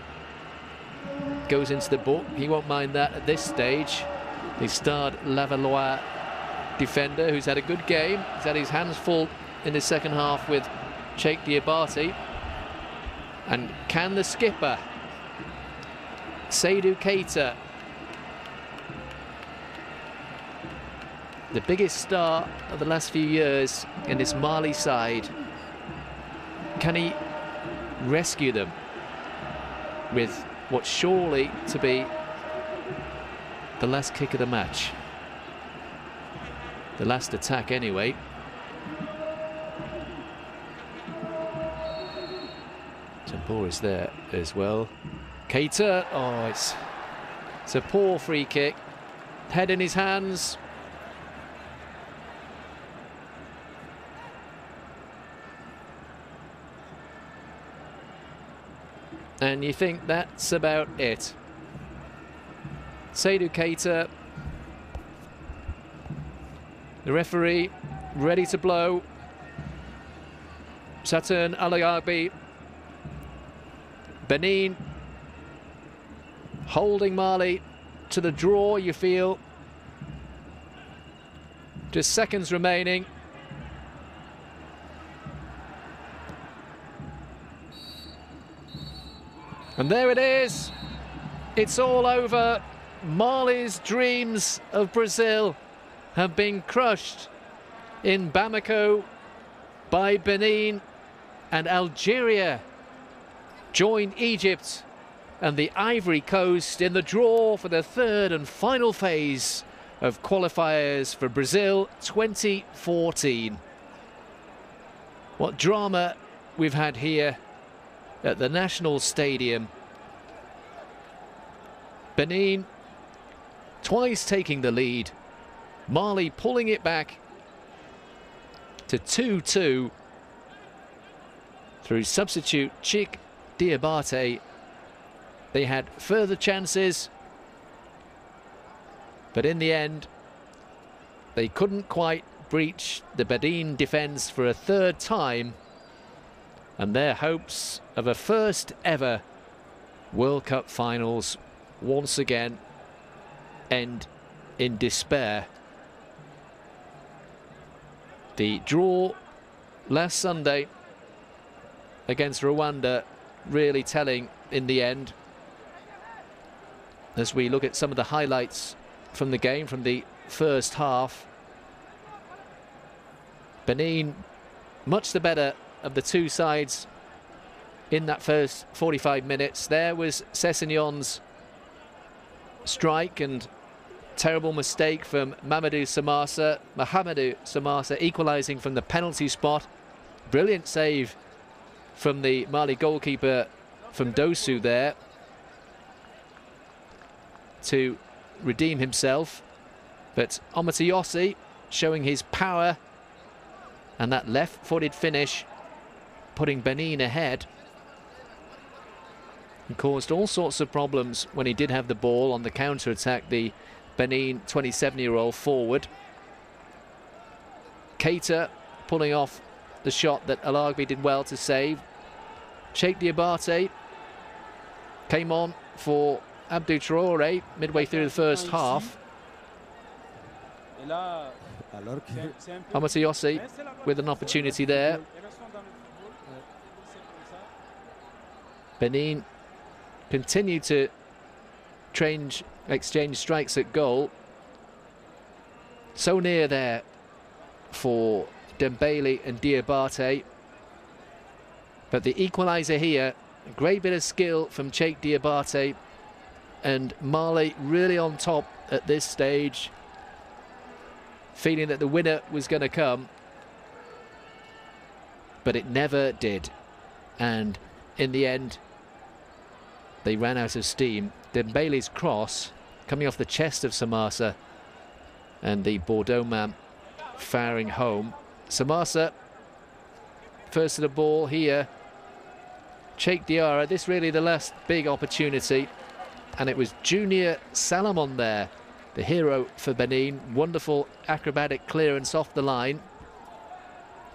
goes into the book. He won't mind that at this stage. The starred Lavallois defender who's had a good game. He's had his hands full in the second half with Cheikh Diabate. And can the skipper, Seydou Keita, the biggest star of the last few years in this Mali side, can he rescue them with what's surely to be the last kick of the match? The last attack anyway. Tambora is there as well. Keita, oh, it's a poor free kick. Head in his hands. And you think that's about it. Seydou Keita, the referee, ready to blow. Saturn Alayabi, Benin, holding Mali to the draw, you feel. Just seconds remaining. And there it is. It's all over. Mali's dreams of Brazil have been crushed in Bamako by Benin, and Algeria join Egypt and the Ivory Coast in the draw for the third and final phase of qualifiers for Brazil 2014. What drama we've had here at the National Stadium. Benin twice taking the lead. Mali pulling it back to 2-2 through substitute Cheikh Diabate. They had further chances, but in the end they couldn't quite breach the Benin defence for a third time, and their hopes of a first ever World Cup finals once again end in despair. The draw last Sunday against Rwanda really telling in the end. As we look at some of the highlights from the game, from the first half, Benin much the better of the two sides in that first 45 minutes. There was Sessegnon's strike, and Terrible mistake from Mohamedou Samassa equalising from the penalty spot. Brilliant save from the Mali goalkeeper from Dosu there to redeem himself. But Omotayosi showing his power, and that left-footed finish putting Benin ahead. He caused all sorts of problems when he did have the ball on the counter-attack, the Benin 27-year-old forward. Keita pulling off the shot that Alagbe did well to save. Cheikh Diabate came on for Abdou Traoré midway through the first half. Omotayosi with an opportunity there. Benin continue to exchange strikes at goal. So near there for Dembele and Diabate. But the equaliser here, a great bit of skill from Cheikh Diabate, and Mali really on top at this stage, feeling that the winner was going to come, but it never did. And in the end, they ran out of steam. Dembele's cross coming off the chest of Samassa, and the Bordeaux man firing home. Samassa first to the ball here. Cheikh Diarra, this really the last big opportunity, and it was Junior Salamon there, the hero for Benin. Wonderful acrobatic clearance off the line.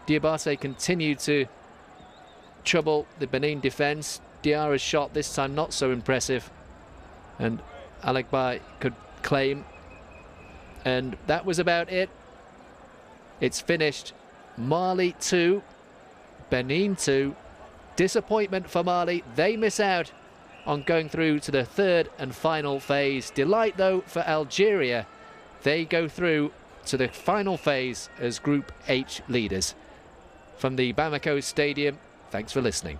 Diabate continued to trouble the Benin defence. Diarra's shot this time not so impressive, and Alagbe could claim, and that was about it. It's finished. Mali 2, Benin 2. Disappointment for Mali. They miss out on going through to the third and final phase. Delight though for Algeria. They go through to the final phase as Group H leaders. From the Bamako Stadium, thanks for listening.